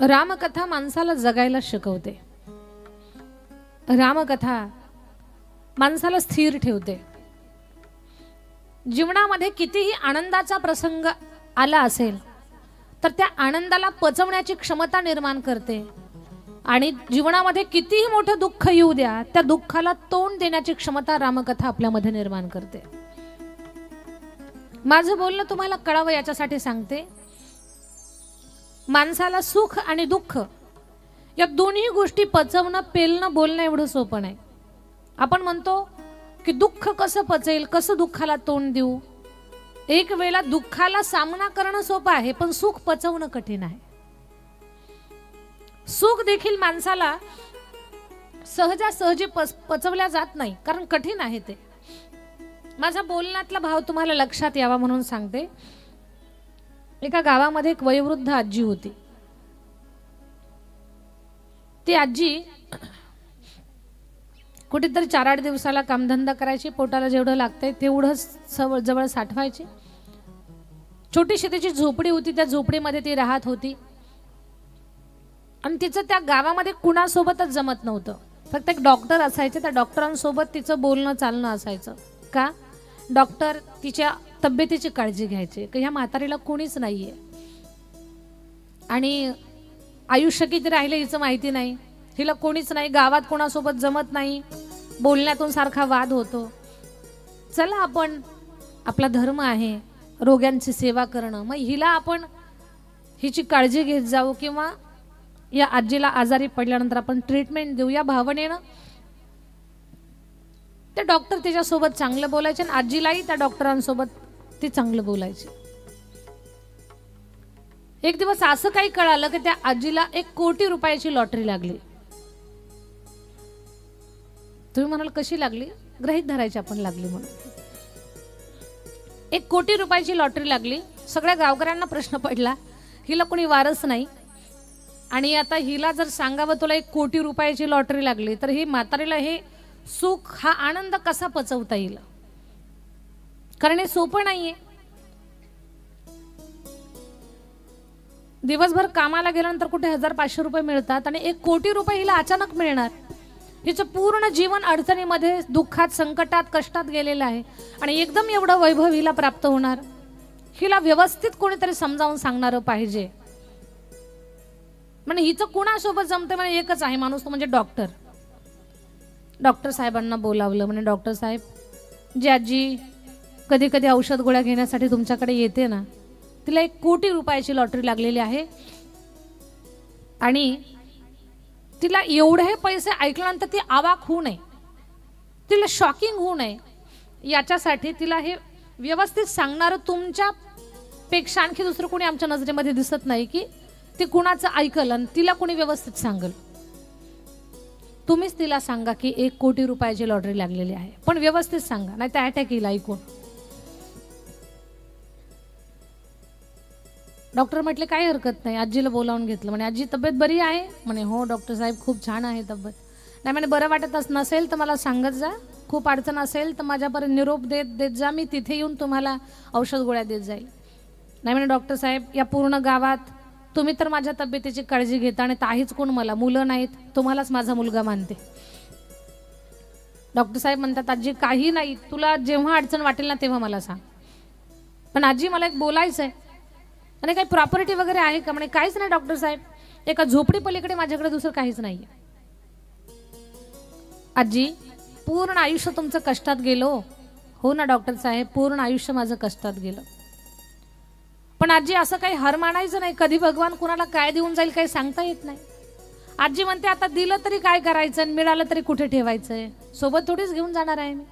रामकथा माणसाला जगायला शिकवते। रामकथा माणसाला स्थिर ठेवते। जीवनामध्ये कितीही आनंदाचा प्रसंग आला असेल तर त्या आनंदाला पचवण्याची क्षमता निर्माण करते आणि जीवनामध्ये कितीही मोठं दुःख येऊ द्या त्या दुःखाला तोंड देण्याची क्षमता रामकथा आपल्यामध्ये निर्माण करते। माझं बोलणं तुम्हाला कळावं याच्यासाठी सांगते। माणसाला सुख आणि दुःख या दोन्ही गोष्टी पचवणं पेलणं बोलणं एवढं सोपं नाही। आपण म्हणतो की दुःख कसं पचेल, कसं दुःखाला तोंड देऊ। एक वेळा दुःखाला सामना करणं सोपं आहे पण सुख पचवणं कठीण आहे। सुख देखील माणसाला सहजासहजी पचवल्या जात नाही कारण कठीण आहे ते। माझा बोलण्यातला भाव तुम्हाला लक्षात यावा म्हणून सांगते। एका गावामध्ये एक वयोवृद्ध आजी होती। ती आजी कुठेतरी 4-8 दिवसाला कामधंदा करायची, पोटाला जेवढं लागतंय तेवढं जवळ साठवायची। छोटीशी तिची झोपडी होती, त्या झोपडीमध्ये ती राहत होती आणि तिचं त्या गावामध्ये कुणासोबतच जमत नव्हतं। फक्त एक डॉक्टर असायचे, त्या डॉक्टरांसोबत तिचं बोलणं चालणं असायचं। का? डॉक्टर तिच्या तब्येतीची काळजी घ्यायचे की ह्या म्हातारीला कोणीच नाहीये आणि आयुष्य किती राहिले हिचं माहिती नाही, हिला कोणीच नाही, गावात कोणासोबत जमत नाही, बोलण्यातून सारखा वाद होतो। चला आपण, आपला धर्म आहे रोग्यांची सेवा करणं, मग हिला आपण हिची काळजी घेत जाऊ किंवा या आजीला आजारी पडल्यानंतर आपण ट्रीटमेंट देऊ या भावनेनं ते डॉक्टर तिच्यासोबत चांगलं बोलायचे आणि आजीलाही त्या डॉक्टरांसोबत ती चांगलं बोलायची। एक दिवस असं काही कळालं की त्या आजीला 1 कोटी रुपयाची लॉटरी लागली। तुम्ही म्हणाल कशी लागली? गृहीत धरायची आपण लागली म्हणून। 1 कोटी रुपयाची लॉटरी लागली। सगळ्या गावकऱ्यांना प्रश्न पडला, हिला कोणी वारस नाही आणि आता हिला जर सांगावं तुला 1 कोटी रुपयाची लॉटरी लागली तर ही म्हातारीला हे सुख हा आनंद कसा पचवता येईल, कारण हे सोपं नाहीये। दिवसभर कामाला गेल्यानंतर कुठे 1000-500 रुपये मिळतात आणि 1 कोटी रुपये हिला अचानक मिळणार। हिचं पूर्ण जीवन अडचणीमध्ये, दुःखात, संकटात, कष्टात गेलेलं आहे आणि एकदम एवढं वैभव हिला प्राप्त होणार। हिला व्यवस्थित कोणीतरी समजावून सांगणारं पाहिजे। म्हणजे हिचं कुणासोबत जमते म्हणजे एकच आहे माणूस, तो म्हणजे डॉक्टर। डॉक्टर साहेबांना बोलावलं। म्हणे डॉक्टर साहेब, जी आजी कधी कधी औषध गोळ्या घेण्यासाठी तुमच्याकडे येते ना, तिला 1 कोटी रुपयाची लॉटरी लागलेली आहे आणि तिला एवढे पैसे ऐकल्यानंतर ती अवाक होऊ नये, तिला शॉकिंग होऊ नये, याच्यासाठी तिला हे व्यवस्थित सांगणारं तुमच्यापेक्षा आणखी दुसरं कोणी आमच्या नजरेमध्ये दिसत नाही की ती कुणाचं ऐकल आणि तिला कोणी व्यवस्थित सांगल। तुम्हीच तिला सांगा की 1 कोटी रुपयाची लॉटरी लागलेली आहे, पण व्यवस्थित सांगा, नाही तर अटॅक येईल ऐकून। डॉक्टर म्हटले काही हरकत नाही। आजीला बोलावून घेतलं। म्हणे आजी तब्येत बरी आहे? म्हणे हो डॉक्टर साहेब खूप छान आहे तब्येत। नाही म्हणे बरं वाटत नसेल तर मला सांगत जा, खूप अडचण असेल तर माझ्यापर्यंत निरोप देत जा, मी तिथे येऊन तुम्हाला औषध गोळ्या देत जाईल। नाही म्हणे डॉक्टर साहेब, या पूर्ण गावात तुम्ही तर माझ्या तब्येतीची काळजी घेता आणि ताहीच कोण, मला मुलं नाहीत, तुम्हालाच माझा मुलगा मानते। डॉक्टर साहेब म्हणतात आजी काही नाही, तुला जेव्हा अडचण वाटेल ना तेव्हा मला सांग, पण आजी मला एक बोलायचं आहे आणि काही प्रॉपर्टी वगैरे आहे का? म्हणे काहीच नाही डॉक्टर साहेब, एका झोपडी पलीकडे माझ्याकडे दुसरं काहीच नाही। आजी पूर्ण आयुष्य तुमचं कष्टात गेलो? हो ना डॉक्टर साहेब, पूर्ण आयुष्य माझं कष्टात गेलं, पण आजी असं काही हार मानायचं नाही, कधी भगवान कुणाला काय देऊन जाईल काही सांगता येत नाही। आजी म्हणते आता दिलं तरी काय करायचं आणि मिळालं तरी कुठे ठेवायचंय, सोबत थोडीच घेऊन जाणार आहे मी।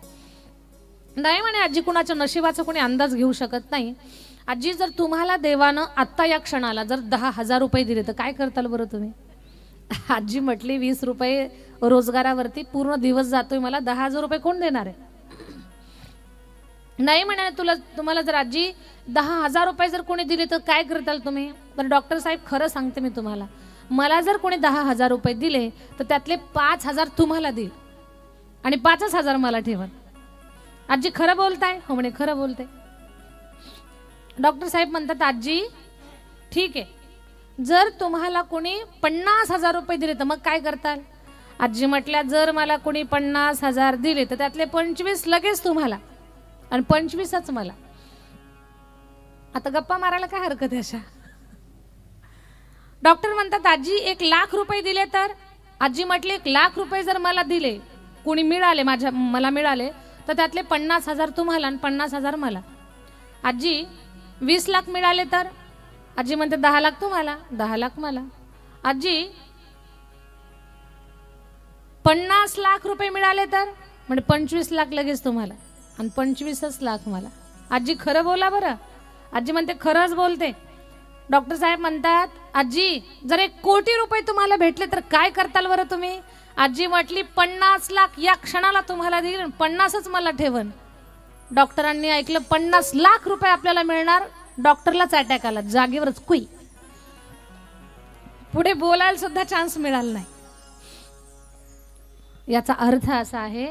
नाही म्हणे आजी, कुणाच्या नशिबाचा कोणी अंदाज घेऊ शकत नाही। आजी जर तुम्हाला देवानं आत्ता या क्षणाला जर 10,000 रुपये दिले तर काय करताल बरं तुम्ही? आजी म्हटली 20 रुपये रोजगारावरती पूर्ण दिवस जातोय, मला 10,000 रुपये कोण देणार आहे? नाही म्हणे तुम्हाला जर आजी 10,000 रुपये जर कोणी दिले तर काय करताल तुम्ही? तर डॉक्टर साहेब खरं सांगते मी तुम्हाला, मला जर कोणी 10,000 रुपये दिले तर त्यातले 5,000 तुम्हाला देईल आणि 5,000 मला ठेवा। आजी खरं बोलताय? हो म्हणे खरं बोलते। डॉक्टर साहेब म्हणतात आजी ठीक आहे, जर तुम्हाला कोणी 50,000 रुपये दिले तर मग काय करताल? आजी म्हटल्या, जर मला कोणी 50,000 दिले तर त्यातले 25 लगेच तुम्हाला आणि 25च मला. आता गप्पा मारायला काय हरकत आहे अशा? डॉक्टर म्हणतात, आजी 1,00,000 रुपये दिले तर? आजी म्हटली, 1,00,000 रुपये जर मला दिले, कोणी मिळाले, मला मिळाले, तर त्यातले 50,000 तुम्हाला आणि 50,000 मला. आजी 20 लाख मिळाले तर? आजी म्हणते, 10 लाख तुम्हाला, 10 लाख मला. आजी 50 लाख रुपये मिळाले तर? म्हणजे 25 लाख लगेच तुम्हाला आणि 25च लाख मला. आजी खरं बोला बरं. आजी म्हणते, खरंच बोलते. डॉक्टर साहेब म्हणतात, आजी जर 1 कोटी रुपये तुम्हाला भेटले तर काय करताल बरं तुम्ही? आजी म्हटली, 50 लाख या क्षणाला तुम्हाला देईल, 50च मला ठेवन. डॉक्टरांनी ऐकलं 50 लाख रुपये आपल्याला मिळणार. डॉक्टरलाच अटॅक आला, जागेवरच कुई. पुढे बोलायला सुद्धा चान्स मिळाला नाही. याचा अर्थ असा आहे,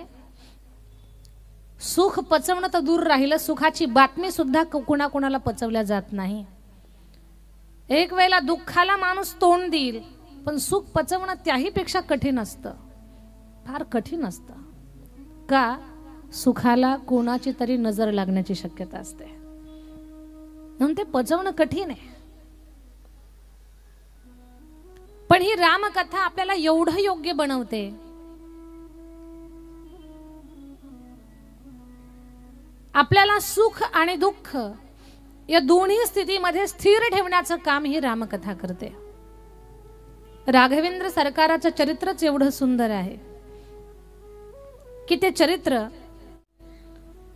सुख पचवणं तर दूर राहिलं, सुखाची बातमी सुद्धा कुणाकुणाला पचवल्या जात नाही. एक वेळेला दुःखाला माणूस तोंड देईल, पण सुख पचवणं त्याही पेक्षा कठीण असतं, फार कठीण असतं. का? सुखाला कोणाची तरी नजर लागण्याची शक्यता असते, म्हणून ते पचवणं कठीण आहे. पण ही रामकथा आपल्याला एवढं योग्य बनवते, आपल्याला सुख आणि दुःख या दोन्ही स्थितीमध्ये स्थिर ठेवण्याचं काम ही रामकथा करते. राघवेंद्र सरकाराचं चरित्रच एवढं सुंदर आहे की ते चरित्र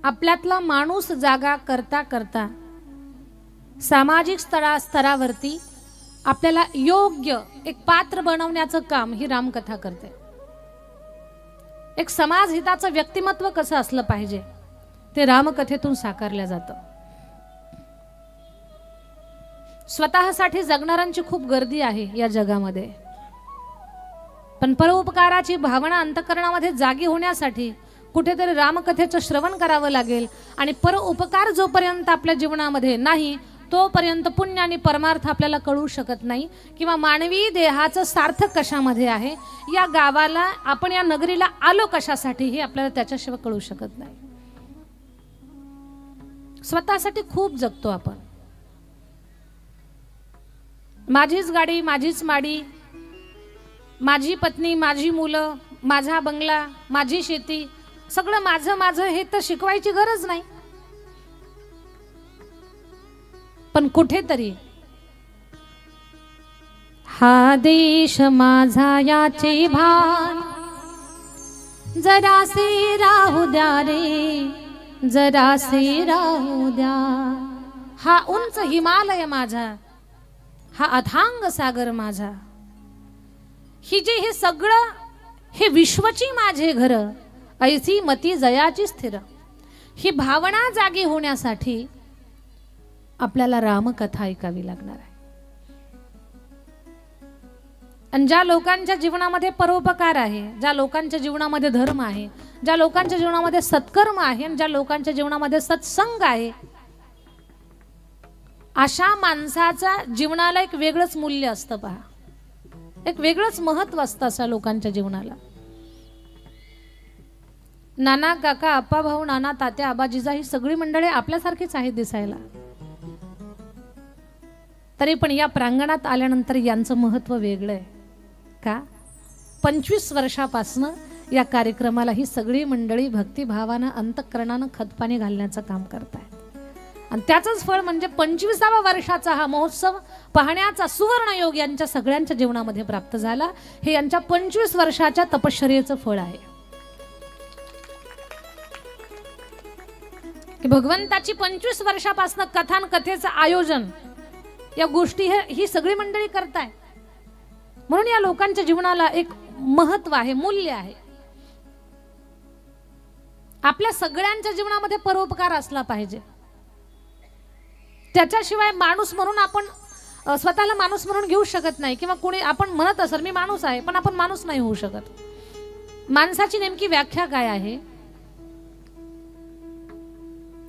आपल्यातला माणूस जागा करता करता सामाजिक स्तरावरती आपल्याला योग्य एक पात्र बनवण्याचं काम ही रामकथा करते. एक समाज हिताचं व्यक्तिमत्व कसं असलं पाहिजे ते रामकथेतून साकारलं जातं. स्वतःसाठी जगणाऱ्यांची खूप गर्दी आहे या जगामध्ये, पण परोपकाराची भावना अंतःकरणामध्ये जागी होण्यासाठी कुठेतरी रामकथेचं श्रवण करावं लागेल. आणि परोपकार जोपर्यंत आपल्या जीवनामध्ये नाही तोपर्यंत पुण्य आणि परमार्थ आपल्याला कळू शकत नाही, किंवा मानवी देहाचं सार्थक कशामध्ये आहे, या गावाला आपण या नगरीला आलो कशासाठी हे आपल्याला त्याच्याशिवाय कळू शकत नाही. स्वतःसाठी खूप जगतो आपण. माझीच गाडी, माझीच माडी, माझी पत्नी, माझी मुलं, माझा बंगला, माझी शेती, सगळं माझं माझं हे तर शिकवायची गरज नाही. पण कुठेतरी हा देश माझा याचे भान जरासे राहू द्या रे, जरासे राहू द्या. हा उंच हिमालय माझा, हा अथांग सागर माझा, ही जे हे सगळं हे विश्वची माझे घर, ऐसी मती जयाची स्थिर. ही भावना जागी होण्यासाठी आपल्याला रामकथा ऐकावी लागणार आहे. आणि ज्या लोकांच्या जीवनामध्ये परोपकार आहे, ज्या लोकांच्या जीवनामध्ये धर्म आहे, ज्या लोकांच्या जीवनामध्ये सत्कर्म आहे, आणि ज्या लोकांच्या जीवनामध्ये सत्संग आहे, अशा माणसाचा जीवनाला एक वेगळंच मूल्य असतं. पहा, एक वेगळंच महत्व असतं अशा लोकांच्या जीवनाला. नाना काका, आप्पा भाऊ, नाना तात्या, आबाजीजा ही सगळी मंडळी आपल्यासारखीच आहेत दिसायला, तरी पण या प्रांगणात आल्यानंतर यांचं महत्व वेगळं आहे. का? 25 वर्षापासून या कार्यक्रमाला ही सगळी मंडळी भक्तिभावानं अंतःकरणानं खतपाणी घालण्याचं काम करतायत. आणि त्याचंच फळ म्हणजे 25व्या वर्षाचा हा महोत्सव पाहण्याचा सुवर्ण योग यांच्या सगळ्यांच्या जीवनामध्ये प्राप्त झाला. हे यांच्या 25 वर्षाच्या तपश्चर्येचं फळ आहे की भगवंताची 25 वर्षापासून कथान कथेचं आयोजन या गोष्टी ही सगळी मंडळी करताय. म्हणून या लोकांच्या जीवनाला एक महत्व आहे, मूल्य आहे. आपल्या सगळ्यांच्या जीवनामध्ये परोपकार असला पाहिजे. त्याच्याशिवाय माणूस म्हणून आपण स्वतःला माणूस म्हणून घेऊ शकत नाही, किंवा कोणी आपण म्हणत असेल मी माणूस आहे, पण आपण माणूस नाही होऊ शकत. माणसाची नेमकी व्याख्या काय आहे?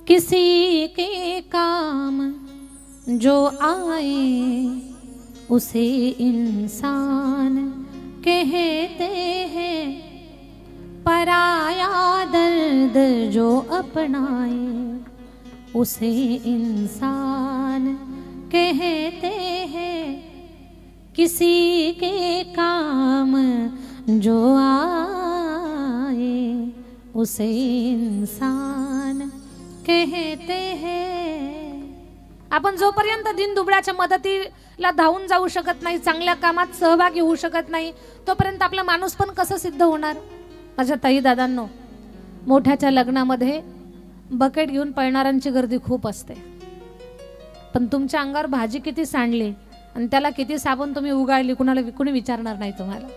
किसी के काम जो आए उसे इंसान कहते हैं, पराया दर्द जो अपनाए उसे इंसान कहते हैं, किसी के काम जो आए उसे इंसान कहते हैं। आपण जोपर्यंत दिनदुबळ्याच्या मदतीला धावून जाऊ शकत नाही, चांगल्या कामात सहभागी होऊ शकत नाही, तोपर्यंत आपला माणूस पण कसं सिद्ध होणार? माझ्या ताई दादांनो, मोठ्याच्या लग्नामध्ये बकेट घेऊन पळणाऱ्यांची गर्दी खूप असते, पण तुमच्या अंगावर भाजी किती सांडली आणि त्याला किती साबण तुम्ही उगाळली कुणी विचारणार नाही तुम्हाला।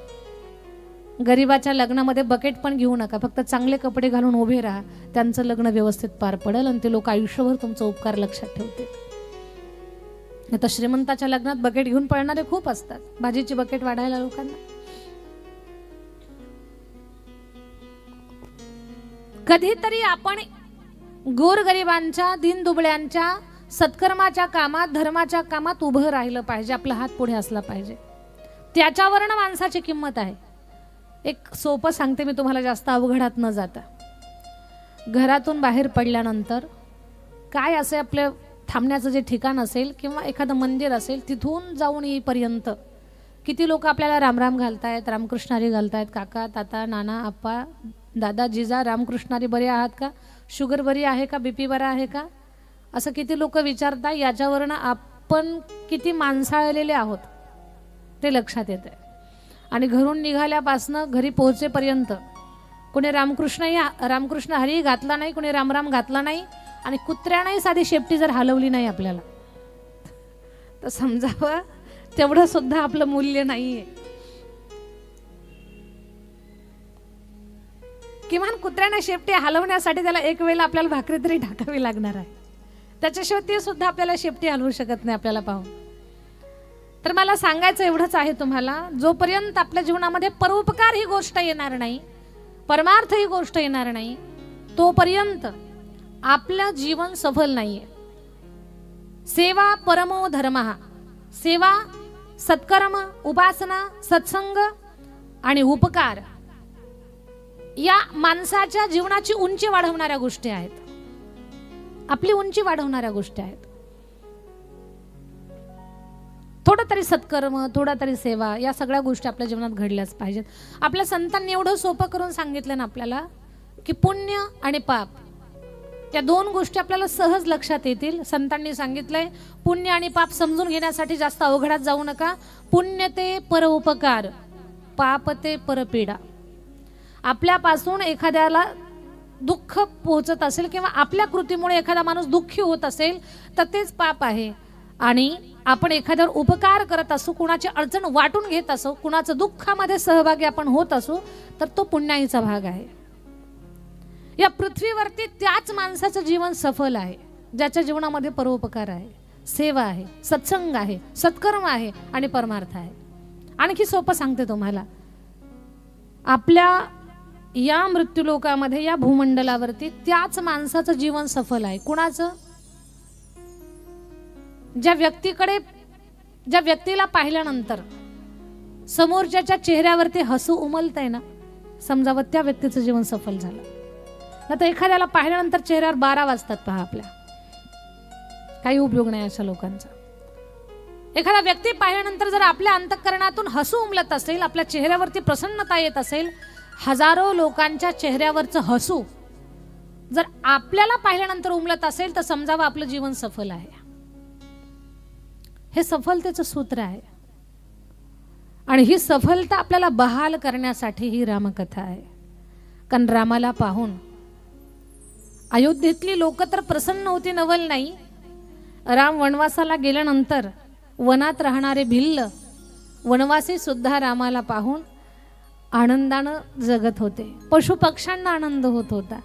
गरीबाच्या लग्नामध्ये बकेट पण घेऊ नका, फक्त चांगले कपडे घालून उभे राहा, त्यांचं लग्न व्यवस्थित पार पडेल आणि ते लोक आयुष्यभर तुमचा उपकार लक्षात ठेवतील। आता श्रीमंताच्या लग्नात बकेट घेऊन पळणारे खूप असतात, भाजीची बकेट वाढायला लोकांना। कधीतरी आपण गोरगरिबांच्या दीनदुबळ्यांच्या सत्कर्माच्या कामात धर्माच्या कामात उभं राहिलं पाहिजे, आपला हात पुढे असला पाहिजे, त्याच्यावरनं माणसाची किंमत आहे। एक सोपं सांगते मी तुम्हाला, जास्त अवघडात न जाता। घरातून बाहेर पडल्यानंतर काय असे आपले थांबण्याचं जे ठिकाण असेल किंवा एखादं मंदिर असेल, तिथून जाऊन येईपर्यंत किती लोक आपल्याला रामराम घालतायत, रामकृष्णारी घालतायत, काका ताता नाना आप्पा दादा जिजा रामकृष्णारी बरे आहात का, शुगर बरी आहे का, बीपी बरा आहे का, असं किती लोक विचारतात। याच्यावरनं आपण किती माणसाळलेले आहोत ते लक्षात येते। आणि घरून निघाल्यापासनं घरी पोहोचेपर्यंत कोणी रामकृष्ण हरी घातला नाही, कोणी रामराम घातला नाही, आणि कुत्र्यानेही साधी शेपटी जर हलवली नाही आपल्याला, तर समजावं तेवढं सुद्धा आपलं मूल्य नाहीये। किमान कुत्र्याने शेपटी हलवण्यासाठी त्याला एक वेळेला आपल्याला भाकरी तरी ढाकावी लागणार आहे, त्याच्याशिवाय ते सुद्धा आपल्याला शेपटी हलवू शकत नाही आपल्याला पाहून। तर मला सांगायचं एवढंच आहे तुम्हाला, जोपर्यंत आपल्या जीवनामध्ये परोपकार ही गोष्ट येणार नाही, परमार्थ ही गोष्ट येणार नाही, तोपर्यंत आपलं जीवन सफल नाहीये। सेवा परमो धर्मः, सेवा सत्कर्म उपासना सत्संग आणि उपकार या माणसाच्या जीवनाची उंची वाढवणाऱ्या गोष्टी आहेत, आपली उंची वाढवणाऱ्या गोष्टी आहेत। थोडं तरी सत्कर्म, थोडा तरी सेवा, या सगळ्या गोष्टी आपल्या जीवनात घडल्याच पाहिजेत। आपल्या संतांनी एवढं सोपं करून सांगितलं ना आपल्याला की पुण्य आणि पाप या दोन गोष्टी आपल्याला सहज लक्षात येतील। संतांनी सांगितलंय पुण्य आणि पाप समजून घेण्यासाठी जास्त अवघडात जाऊ नका। पुण्य ते परोपकार, पाप ते परपीडा। आपल्यापासून एखाद्याला दुःख पोहोचत असेल किंवा आपल्या कृतीमुळे एखादा माणूस दुःखी होत असेल तर तेच पाप आहे, आणि आपण एखाद्यावर उपकार करत असू, कुणाची अडचण वाटून घेत असू, कुणाचं दुःखामध्ये सहभागी आपण होत असू, तर तो पुण्याईचा भाग आहे। या पृथ्वीवरती त्याच माणसाचं जीवन सफल आहे ज्याच्या जीवनामध्ये परोपकार आहे, सेवा आहे, सत्संग आहे, सत्कर्म आहे आणि परमार्थ आहे। आणखी सोपं सांगते तुम्हाला, आपल्या या मृत्यूलोकामध्ये या भूमंडलावरती त्याच माणसाचं जीवन सफल आहे। कुणाचं? ज्या व्यक्तीला पाहिल्यानंतर समोरच्याच्या चेहऱ्यावरती हसू उमलतंय ना, समजावं त्या व्यक्तीचं जीवन सफल झालं। आता एखाद्याला पाहिल्यानंतर चेहऱ्यावर 12 वाजतात पहा, आपल्या काही उपयोग नाही अशा लोकांचा। एखादा व्यक्ती पाहिल्यानंतर जर आपल्या अंतःकरणातून हसू उमलत असेल, आपल्या चेहऱ्यावरती प्रसन्नता येत असेल, हजारो लोकांच्या चेहऱ्यावरचं हसू जर आपल्याला पाहिल्यानंतर उमलत असेल तर समजावं आपलं जीवन सफल आहे। हे सफलतेचं सूत्र आहे, आणि ही सफलता आपल्याला बहाल करण्यासाठी ही रामकथा आहे। कारण रामाला पाहून अयोध्येतली लोक तर प्रसन्न होती नवल नाही, राम वनवासाला गेल्यानंतर वनात राहणारे भिल्ल वनवासी सुद्धा रामाला पाहून आनंदानं जगत होते। पशुपक्ष्यांना आनंद होत होता,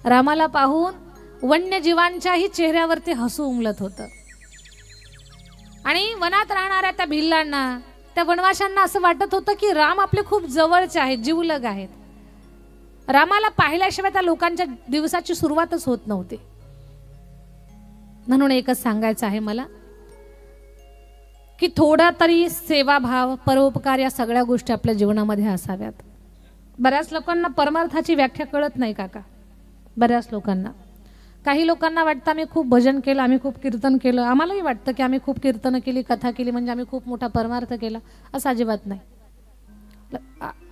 रामाला पाहून वन्यजीवांच्याही चेहऱ्यावरती हसू उमलत होतं। आणि वनात राहणाऱ्या त्या भिल्लांना, त्या वनवाशांना असं वाटत होतं की राम आपले खूप जवळचे आहेत, जीवलग आहेत। रामाला पाहिल्याशिवाय त्या लोकांच्या दिवसाची सुरुवातच होत नव्हती। म्हणून एकच सांगायचं आहे मला, की थोडा तरी सेवाभाव, परोपकार या सगळ्या गोष्टी आपल्या जीवनामध्ये असाव्यात. बऱ्याच लोकांना परमार्थाची व्याख्या कळत नाही काका. बऱ्याच लोकांना, काही लोकांना वाटतं आम्ही खूप भजन केलं, आम्ही खूप कीर्तन केलं. आम्हालाही वाटतं की आम्ही खूप कीर्तन केली, कथा केली म्हणजे आम्ही खूप मोठा परमार्थ केला. असं अजिबात नाही.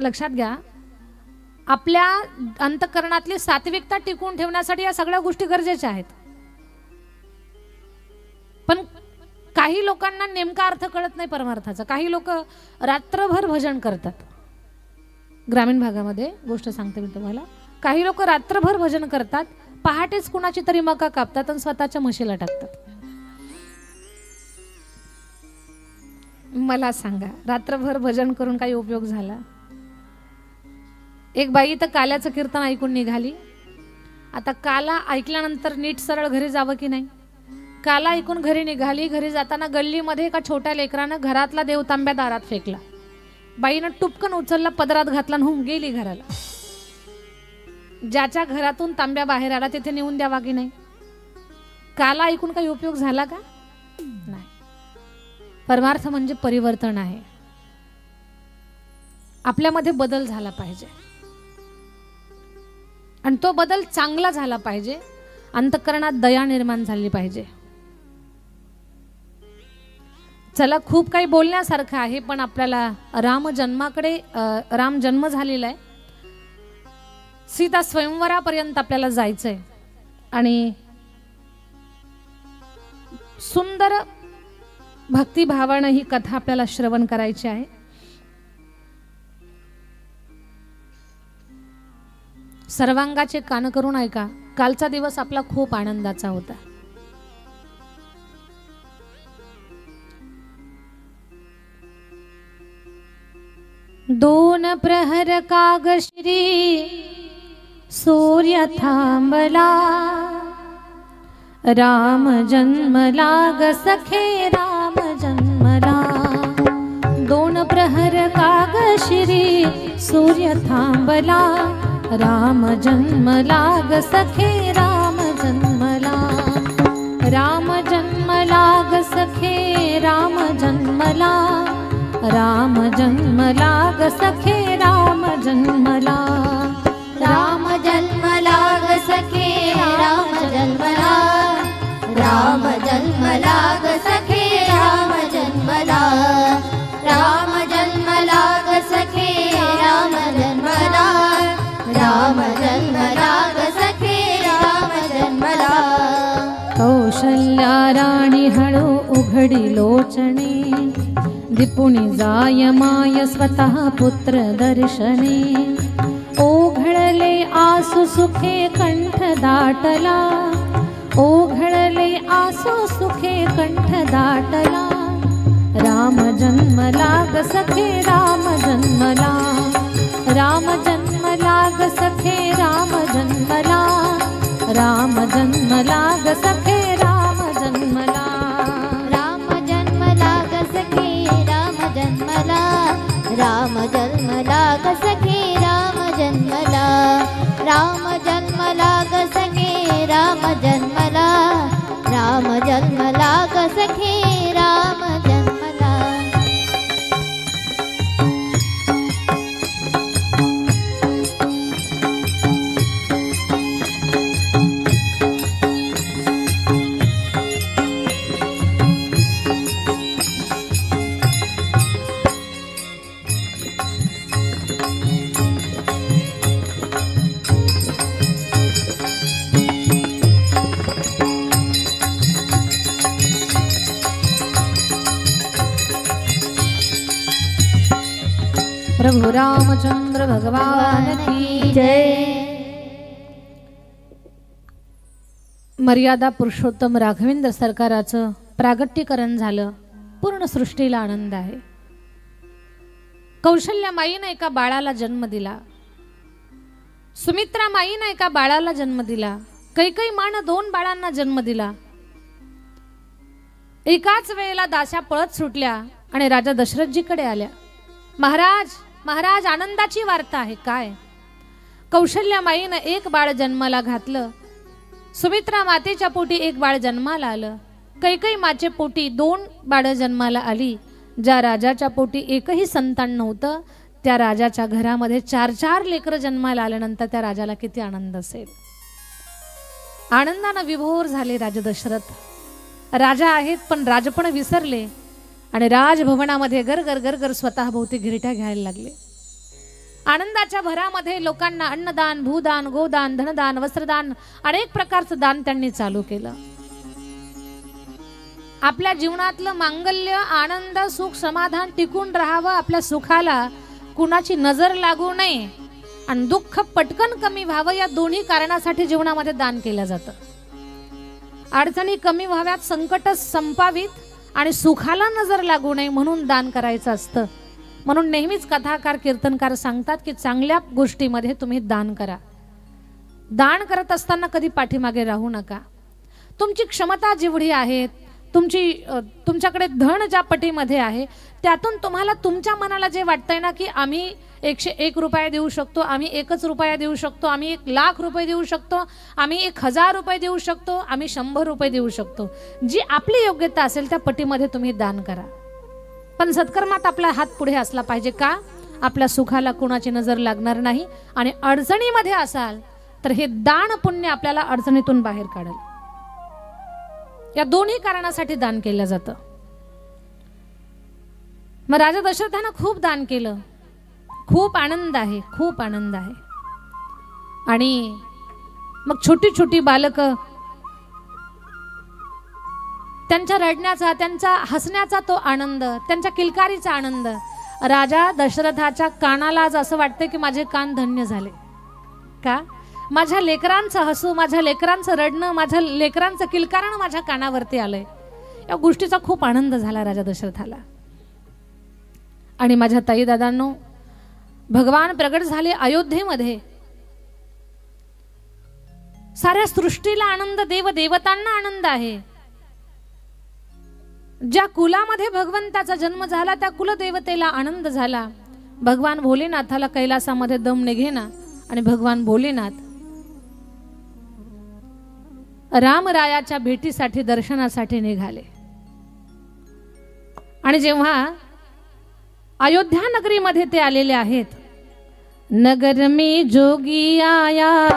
लक्षात घ्या, आपल्या अंतःकरणातली सात्विकता टिकवून ठेवण्यासाठी या सगळ्या गोष्टी गरजेच्या आहेत. पण काही लोकांना नेमका अर्थ कळत नाही परमार्थाचा. काही लोक रात्रभर भजन करतात. ग्रामीण भागामध्ये गोष्ट सांगते मी तुम्हाला. काही लोक रात्रभर भजन करतात, पहाटेच कुणाची तरी मका कापतात आणि स्वतःच्या म्हशीला टाकतात. मला सांगा, रात्रभर भजन करून काही उपयोग झाला? एक बाई तर काल्याचं कीर्तन ऐकून निघाली. आता काला ऐकल्यानंतर नीट सरळ घरी जावं की नाही? काला ऐकून घरी निघाली. घरी जाताना गल्लीमध्ये एका छोट्या लेकरानं घरातला देव तांब्या दारात फेकला. बाईनं टुपकन उचलला, पदरात घातला आणि गेली घराला. ज्याच्या घरातून तांब्या बाहेर आला तिथे नेऊन द्यावा की नाही? काला ऐकून काही उपयोग झाला का? नाही. परमार्थ म्हणजे परिवर्तन आहे. आपल्यामध्ये बदल झाला पाहिजे आणि तो बदल चांगला झाला पाहिजे. अंतःकरणात दया निर्माण झाली पाहिजे. चला, खूप काही बोलण्यासारखं आहे, पण आपल्याला राम जन्म झालेला आहे. सीता स्वयंवरापर्यंत आपल्याला जायचंय आणि सुंदर भक्तिभावानं ही कथा आपल्याला श्रवण करायची आहे. सर्वांगाचे कान करून ऐका. कालचा दिवस आपला खूप आनंदाचा होता. दोन प्रहर कागश्री सूर्य थांबला, राम जन्मला ग सखे राम जन्मला. दोन प्रहर कागश्री सूर्य थांबला, राम जन्मला ग सखे राम जन्मला. राम जन्मला ग सखे राम जन्मला, राम जन्मला ग सखे राम जन्मला. राम जन्मला ग सखे राम जन्मला, राम जन्मला ग सखे राम जन्मला. राम जन्मला ग सखे राम जन्मला, राम जन्मला ग सखे राम जन्मला. कौशल्या राणी हळू उघडी लोचणे, दिपुणी जाय माय स्वतः पुत्र दर्शने. ओघळले आसु सुखे कंठ दाटला, ओघळले आसु सुखे कंठ दाटला. राम जन्मला ग सखे राम जन्मला, राम जन्मला ग सखे राम जन्मला. राम जन्मला ग सखे राम जन्मला. राम जन्मला ग सखे राम जन्मला, राम जन्मला ग सखे राम जन्मला. राम जन्मला ग सखे राम जन्मला, राम जन्मला ग सखे राम जन्मला. प्रभु रामचंद्र भगवान की जय. मर्यादा पुरुषोत्तम राघवेंद्र सरकाराचं प्रागट्यकरण झालं. पूर्ण सृष्टीला आनंद आहे. कौशल्या माईने एका बाळाला जन्म दिला. सुमित्रा माईने एका बाळाला जन्म दिला. कैकेयी मानं 2 बाळांना जन्म दिला. एकाच वेळेला दास्या पळत सुटल्या आणि राजा दशरथजीकडे आल्या. महाराज महाराज, आनंदाची वार्ता आहे. काय? कौशल्या माईनं एक बाळ जन्माला घातलं. सुमित्रा मातेच्या पोटी एक बाळ जन्माला आलं. कैकई माचे पोटी 2 बाळं जन्माला आली. ज्या राजाच्या पोटी एकही संतान नव्हतं त्या राजाच्या घरामध्ये 4 लेकरं जन्माला आल्यानंतर त्या राजाला किती आनंद असेल. आनंदानं विभोर झाले राजा दशरथ. राजा आहेत पण राजपण विसरले आणि राजभवनामध्ये गरगर गरगर स्वतः भोवती गिरट्या घ्यायला लागले. आनंदाच्या भरामध्ये लोकांना अन्नदान, भूदान, गोदान, धनदान, वस्त्रदान अनेक प्रकारचं दान त्यांनी चालू केलं. आपल्या जीवनातलं मांगल्य, आनंद, सुख, समाधान टिकून राहावं, आपल्या सुखाला कुणाची नजर लागू नये आणि दुःख पटकन कमी व्हावं, या दोन्ही कारणासाठी जीवनामध्ये दान केलं जातं. अडचणी कमी व्हाव्यात, संकट संपावीत आणि सुखाला नजर लागू नये म्हणून दान करायचं असतं. म्हणून नेहमीच कथाकार, कीर्तनकार सांगतात की चांगल्या गोष्टीमध्ये तुम्ही दान करा. दान करत असताना कधी पाठीमागे राहू नका. तुमची क्षमता जेवढी आहे, तुमच्याकडे धन ज्या पटीमध्ये आहे, त्यातून तुम्हाला तुमच्या मनाला जे वाटतंय ना की आम्ही 101 रुपये देऊ शकतो, आम्ही 1 रुपया देऊ शकतो, आम्ही 1,00,000 रुपये देऊ शकतो, आम्ही 1,000 रुपये देऊ शकतो, आम्ही 100 रुपये देऊ शकतो, जी आपली योग्यता असेल त्या पटीमध्ये तुम्ही दान करा. पण सत्कर्मात आपला हात पुढे असला पाहिजे. का? आपल्या सुखाला कुणाची नजर लागणार नाही आणि अडचणीमध्ये असाल तर हे दान पुण्य आपल्याला अडचणीतून बाहेर काढेल. या दोन्ही कारणासाठी दान केलं जातं. मग राजा दशरथानं खूप दान केलं. खूप आनंद आहे, खूप आनंद आहे. आणि मग छोटी छोटी बालकं, त्यांच्या रडण्याचा, त्यांचा हसण्याचा तो आनंद, त्यांच्या किलकारीचा आनंद राजा दशरथाच्या कानाला आज असं वाटतं की माझे कान धन्य झाले. का? माझ्या लेकरांचं हसू, माझ्या लेकरांचं रडणं, माझ्या लेकरांचं किलकारण माझ्या कानावरती आलंय. या गोष्टीचा खूप आनंद झाला राजा दशरथाला. आणि माझ्या ताई दादांनो, भगवान प्रगट झाले अयोध्येमध्ये. साऱ्या सृष्टीला आनंद, देव देवतांना आनंद आहे. ज्या कुलामध्ये भगवंताचा जन्म झाला त्या कुलदेवतेला आनंद झाला. भगवान भोलेनाथाला कैलासामध्ये दम निघेना आणि भगवान भोलेनाथ रामरायाच्या भेटीसाठी, दर्शनासाठी निघाले. आणि जेव्हा अयोध्या नगरीमध्ये ते आलेले आहेत, नगर में जोगी आया,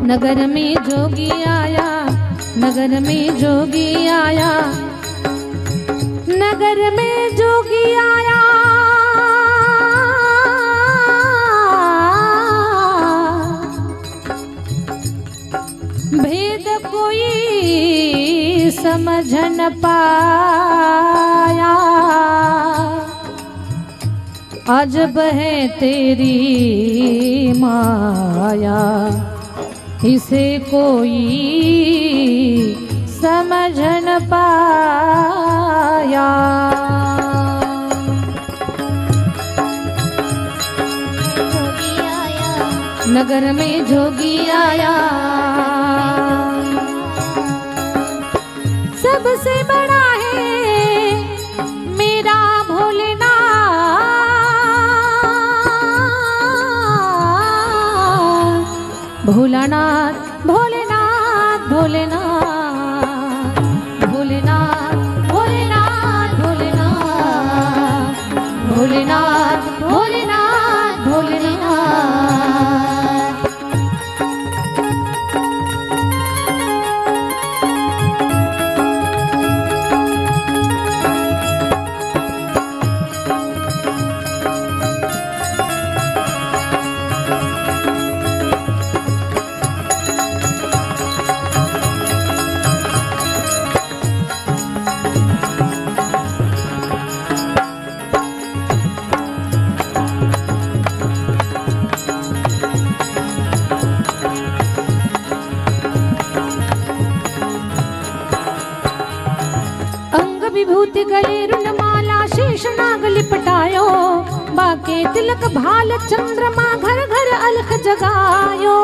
नगर में जोगी आया, नगर में जोगी आया, नगर में जोगी आया, भेद कोई समझ न पाया, अजब है तेरी माया, इसे कोई समझ न पाया. नगर में जोगी आया, सबसे बड़ा है मेरा भोलेनाथ, भोलानाथ, भोलेनाथ, भोलेनाथ, भोलेनाथ, भोलेनाथ, भोलेनाथ, भोलेनाथ, भोलेनाथ, भोलेनाथ. विभूति गले रुणमाला शेष नाग लिपटायो, बाके तिलक भाल चंद्रमा घर घर अलख जगायो.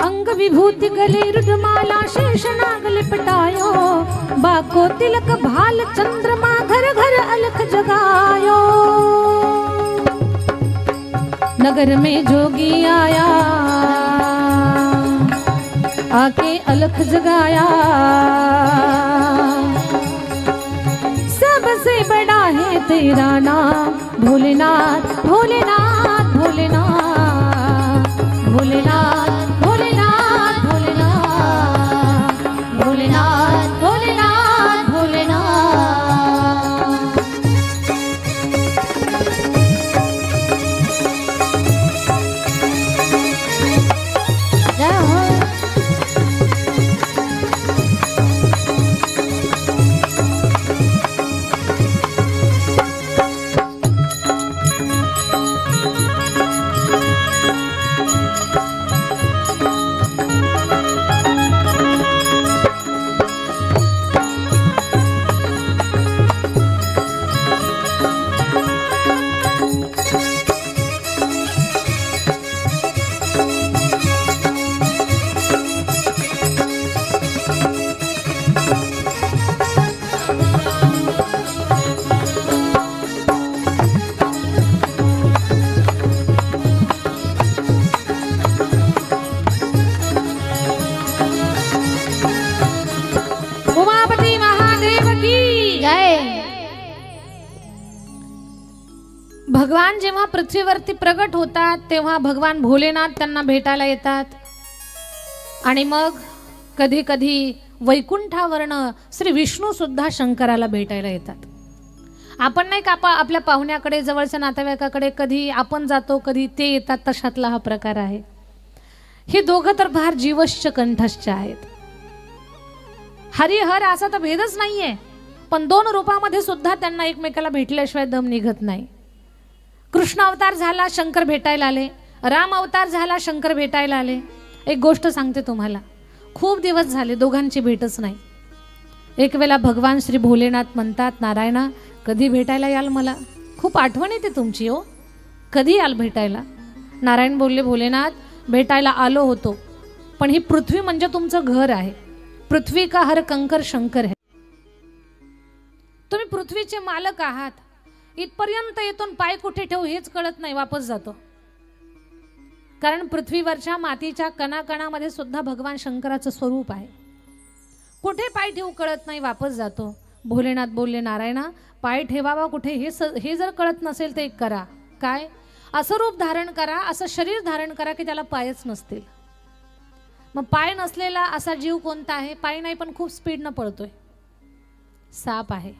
अंग विभूति गले रुणमाला शेष नाग लिपटायो, बाको तिलक भाल चंद्रमा घर घर अलख जगायो. नगर में जोगी आया, आके अलख जगाया। सबसे बड़ा है तेरा नाम भोलेनाथ, भोलेनाथ, भोलेनाथ, भोलेनाथ, भोलेनाथ, भोलेनाथ, भोलेनाथ, भोलेनाथ, भोलेनाथ। जय हो। उमापती महादेव की जय। भगवान जेव्हा पृथ्वीवरती प्रगट होतात तेव्हा भगवान भोलेनाथ त्यांना भेटायला येतात आणि मग कधी कधी वैकुंठावरनं श्री विष्णू सुद्धा शंकराला भेटायला येतात। आपण नाही का आपल्या पाहुण्याकडे जवळच्या नातेवाईकाकडे कधी आपण जातो कधी ते येतात, तशातला हा प्रकार आहे। हे दोघं तर फार जीवश्च कंठश्च आहेत। हरिहर असा तर भेदच नाहीये, पण दोन रूपामध्ये सुद्धा त्यांना एकमेकाला भेटल्याशिवाय दम निघत नाही। कृष्ण अवतार झाला, शंकर भेटायला आले। राम अवतार झाला, शंकर भेटायला आले। एक गोष्ट सांगते तुम्हाला, खूप दिवस झाले दोघांची भेटच नाही। एक वेळा भगवान श्री भोलेनाथ म्हणतात, नारायणा कधी भेटायला याल, मला खूप आठवण येते तुमची हो, कधी याल भेटायला। नारायण बोलले, भोलेनाथ भेटायला आलो होतो, पण ही पृथ्वी म्हणजे तुमचं घर आहे। पृथ्वी का हर कंकर शंकर है, तुम्ही पृथ्वीचे मालक आहात। इथपर्यंत येतून पाय कुठे ठेवू हेच कळत नाही, वापस जातो। कारण पृथ्वीवरच्या मातीच्या कणाकणामध्ये सुद्धा भगवान शंकराचं स्वरूप आहे। कुठे पाय ठेवू कळत नाही, वापस जातो। भोलेनाथ बोलले, नारायणा पाय ठेवावा कुठे हे जर कळत नसेल तर एक करा, काय, असं रूप धारण करा, असं शरीर धारण करा की त्याला पायच नसतील। मग पाय नसलेला असा जीव कोणता आहे? पाय नाही पण खूप स्पीडनं पळतोय, साप आहे।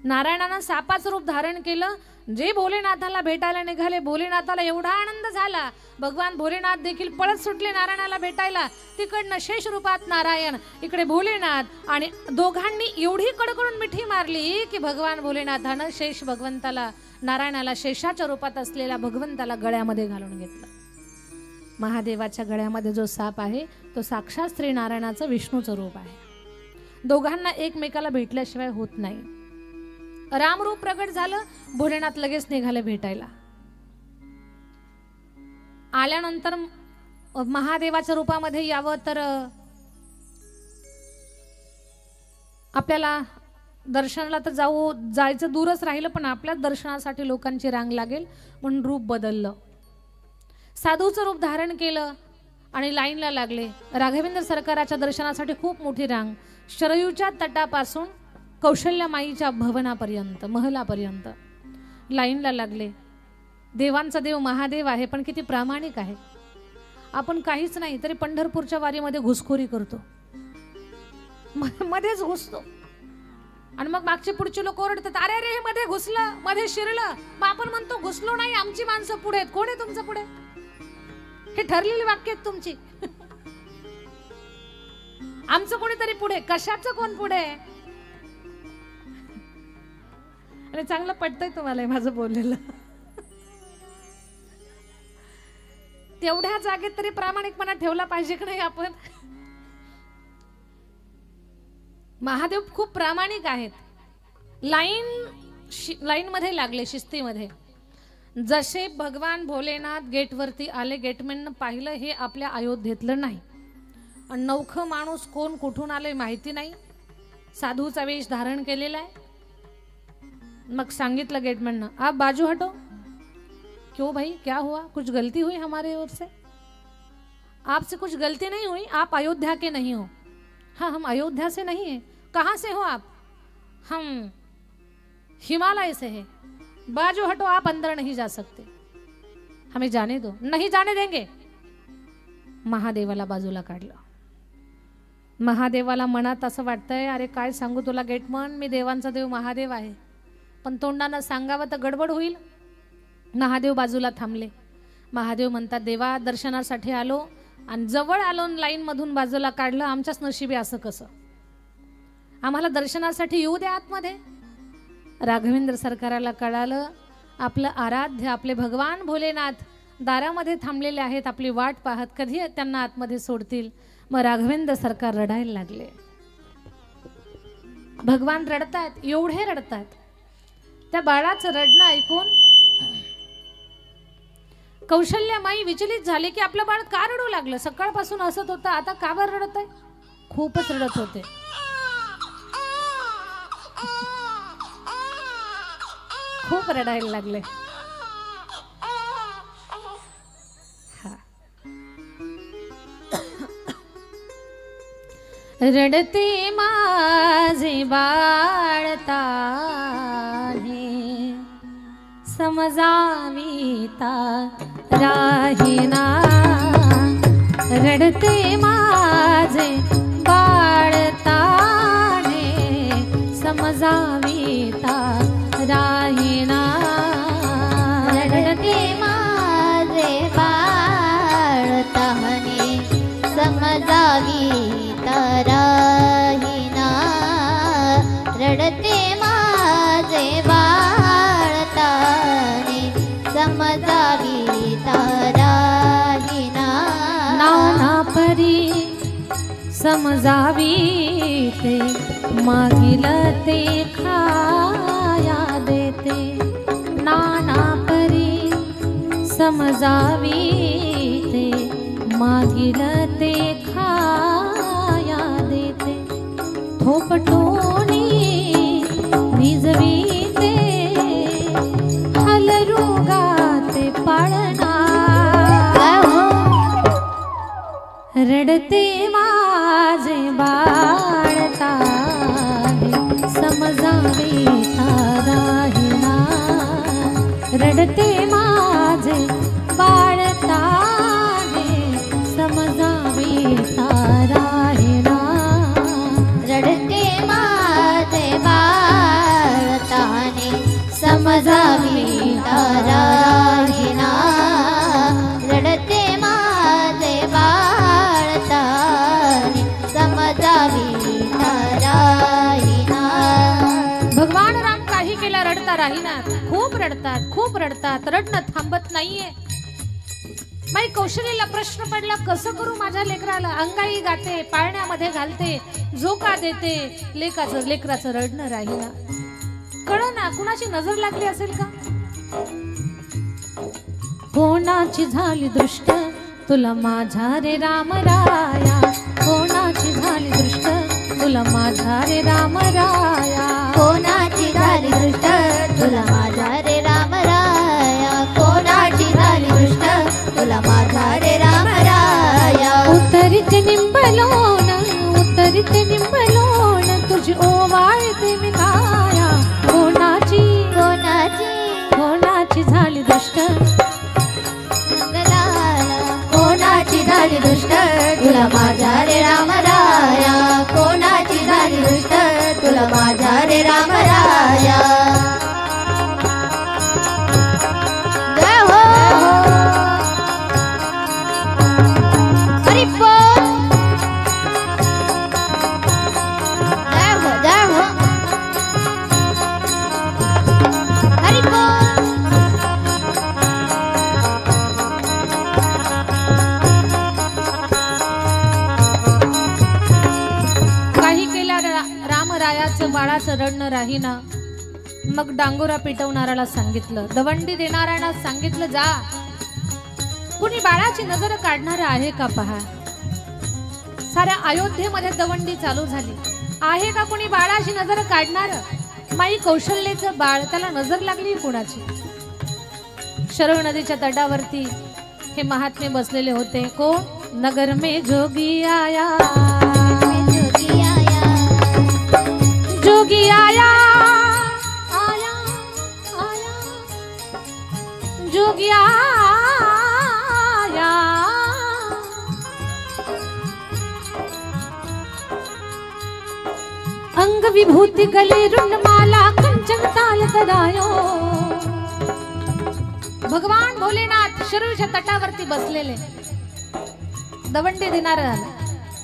नारायणानं सापाचं रूप धारण केलं। जे भोलेनाथाला भेटायला निघाले, भोलेनाथाला एवढा आनंद झाला, भगवान भोलेनाथ देखील पळत सुटले नारायणाला भेटायला। तिकडनं शेष रूपात नारायण, इकडे भोलेनाथ, आणि दोघांनी एवढी कडकडून मिठी मारली की भगवान भोलेनाथानं शेष भगवंताला, नारायणाला शेषाच्या रूपात असलेल्या भगवंताला गळ्यामध्ये घालून घेतलं। महादेवाच्या गळ्यामध्ये जो साप आहे तो साक्षात श्री नारायणाचं विष्णूचं रूप आहे। दोघांना एकमेकाला भेटल्याशिवाय होत नाही। राम रूप प्रगट झालं, भोलेनाथ लगेच निघाले भेटायला। आल्यानंतर महादेवाच्या रूपामध्ये यावं तर आपल्याला दर्शनाला तर जायचं दूरच राहिलं, पण आपल्या दर्शनासाठी लोकांची रांग लागेल म्हणून रूप बदललं। साधूचं रूप धारण केलं आणि लाईनला लागले। राघवेंद्र सरकाराच्या दर्शनासाठी खूप मोठी रांग, शरयूच्या तटापासून कौशल्यामाईच्या भवनापर्यंत, महलापर्यंत लाईनला लागले। देवांचा देव महादेव आहे, पण किती प्रामाणिक आहे। आपण काहीच नाही तरी पंढरपूरच्या वारीमध्ये घुसखोरी करतो, मध्येच घुसतो, आणि मग मागचे पुढचे लोक ओरडतात, अरे रे मध्ये घुसलं, मध्ये शिरलं। मग आपण म्हणतो घुसलो नाही, आमची माणसं पुढे आहेत। कोण आहे तुमचं पुढे? हे ठरलेली वाक्य आहेत तुमची। आमचं कोणीतरी पुढे, कशाचं कोण पुढे? आणि चांगलं पटतंय तुम्हाला माझं बोललेलं। तेवढ्या जागेत तरी प्रामाणिकपणा ठेवला पाहिजे की नाही आपण? महादेव खूप प्रामाणिक आहेत। लाईन मध्ये लागले, शिस्तीमध्ये। जसे भगवान भोलेनाथ गेटवरती आले, गेटमॅननं पाहिलं हे आपल्या अयोध्येतलं नाही, आणि नवखं माणूस कोण कुठून आले माहिती नाही, साधूचा वेश धारण केलेला आहे। मग सांगितलं गेटमॅननं, आप बाजू हटो, क्यों भाई, क्या हुआ, कुछ गलती हुई हमारे ओर से? आपसे कुछ गलती नहीं हुई, आप अयोध्या के नहीं हो। हाँ, हम अयोध्या से नहीं हैं। कहाँ से हो आप? हम हिमालय से हैं। बाजू हटो, आप अंदर नहीं जा सकते, हमें जाने दो। नहीं जाने देंगे। महादेवाला बाजूला काढलं। महादेवाला मनात असं वाटतंय, अरे काय सांगू तुला गेटमन, मी देवांचा देव महादेव आहे, पण तोंडानं सांगावं तर गडबड होईल। महादेव बाजूला थांबले। महादेव म्हणतात, देवा दर्शनासाठी आलो आणि जवळ आलो, लाईन मधून बाजूला काढलं, आमच्याच नशिबी असं कसं, आम्हाला दर्शनासाठी येऊ द्या आतमध्ये। राघवेंद्र सरकाराला कळालं, आपलं आराध्य, आपले भगवान भोलेनाथ दारामध्ये थांबलेले आहेत, आपली वाट पाहत, कधी त्यांना आतमध्ये सोडतील। मग राघवेंद्र सरकार रडायला लागले। भगवान रडतात, एवढे रडतात। त्या बाळाचं रडणं ऐकून कौशल्यामाई विचलित झाले की आपलं बाळ का रडू लागलं? सकाळपासून हसत होतं, आता का बरं रडत आहे? खूपच रडत होते। खूप रडायला लागले। रडते माझे बाळ ताने, समजाविता राहिना। रडते माझे बाळ ताने, समजाविता राहिना। रडते माझे बाळ ताने, समजाविता राहिना। रडते माझे बाळ ताने, समजाविता राहिना। नाना परी समजावीते, मागील ते खाया देते। नाना परी समजावीते, मागील ते खाया देते। थोपटोनी निजवीते, हलरुगाते पाळणा। रडते माझे बाळ ताने, समजाविता राहिना। रडते माझे बाळ ताने, समजाविता राहिना। रडते माझे बाळ ताने, समजाविता राहिना। रडते माझे बाळ ताने, समजाविता राहिना। भगवान राम काही केला, रडता राहिनात। खूप रडतात, खूप रडतात, रडणं थांबत नाहीये। माई कौशल्यला प्रश्न पडला, कसं करू माझ्या लेकराला? अंगाई गाते, पाळण्यामध्ये घालते, झोका देते, लेकराचं रडणं राहिना। कळना, कुणाची नजर लागली असेल का? कोणाची झाली दृष्ट तुला माझ्या रे राम राया? कोणाची झाली दृष्ट तुला माझ्या रे राम राया? कोणाची झाली दृष्ट तुला माझा रे राम राया? कोणाची झाली दृष्ट तुला माझा रे राम राया? उतरिते निंबलोन, उतरिते निंबलोन, तुझी ओवाळते मी काया। कोणाची कोणाची कोणाची झाली दृष्ट मंगलाला? कोणाची झाली दृष्ट तुला माझा रे राम राया? कोणाची झाली दृष्ट तुला माझा रे राम राया? जय हो हरि बोल। जय हो जय हो हरि बोल। काही केल्या रामरायाचं बाळाचं रडणं राहीना। मग डांगोरा पिटवणाऱ्याला सांगितलं, दवंडी देणाऱ्याला सांगितलं, जा कुणी बाळाची नजर काढणार आहे का पहा। साऱ्या अयोध्येमध्ये दवंडी चालू झाली, आहे का कुणी बाळाची नजर काढणार? माई कौशल्याचं बाळ, त्याला नजर लागली कुणाची? शरयू नदीच्या तटावरती हे महात्मे बसलेले होते. कोण? नगर में जोगी आया, जोगी आया, जोगी आया, आया, आया, जोगी आया. अंग विभूति गले रुंडमाला कंचन ताल करायो. भगवान भोलेनाथ शरयूच्या तटावरती बसलेले दवंडी देणार झाले.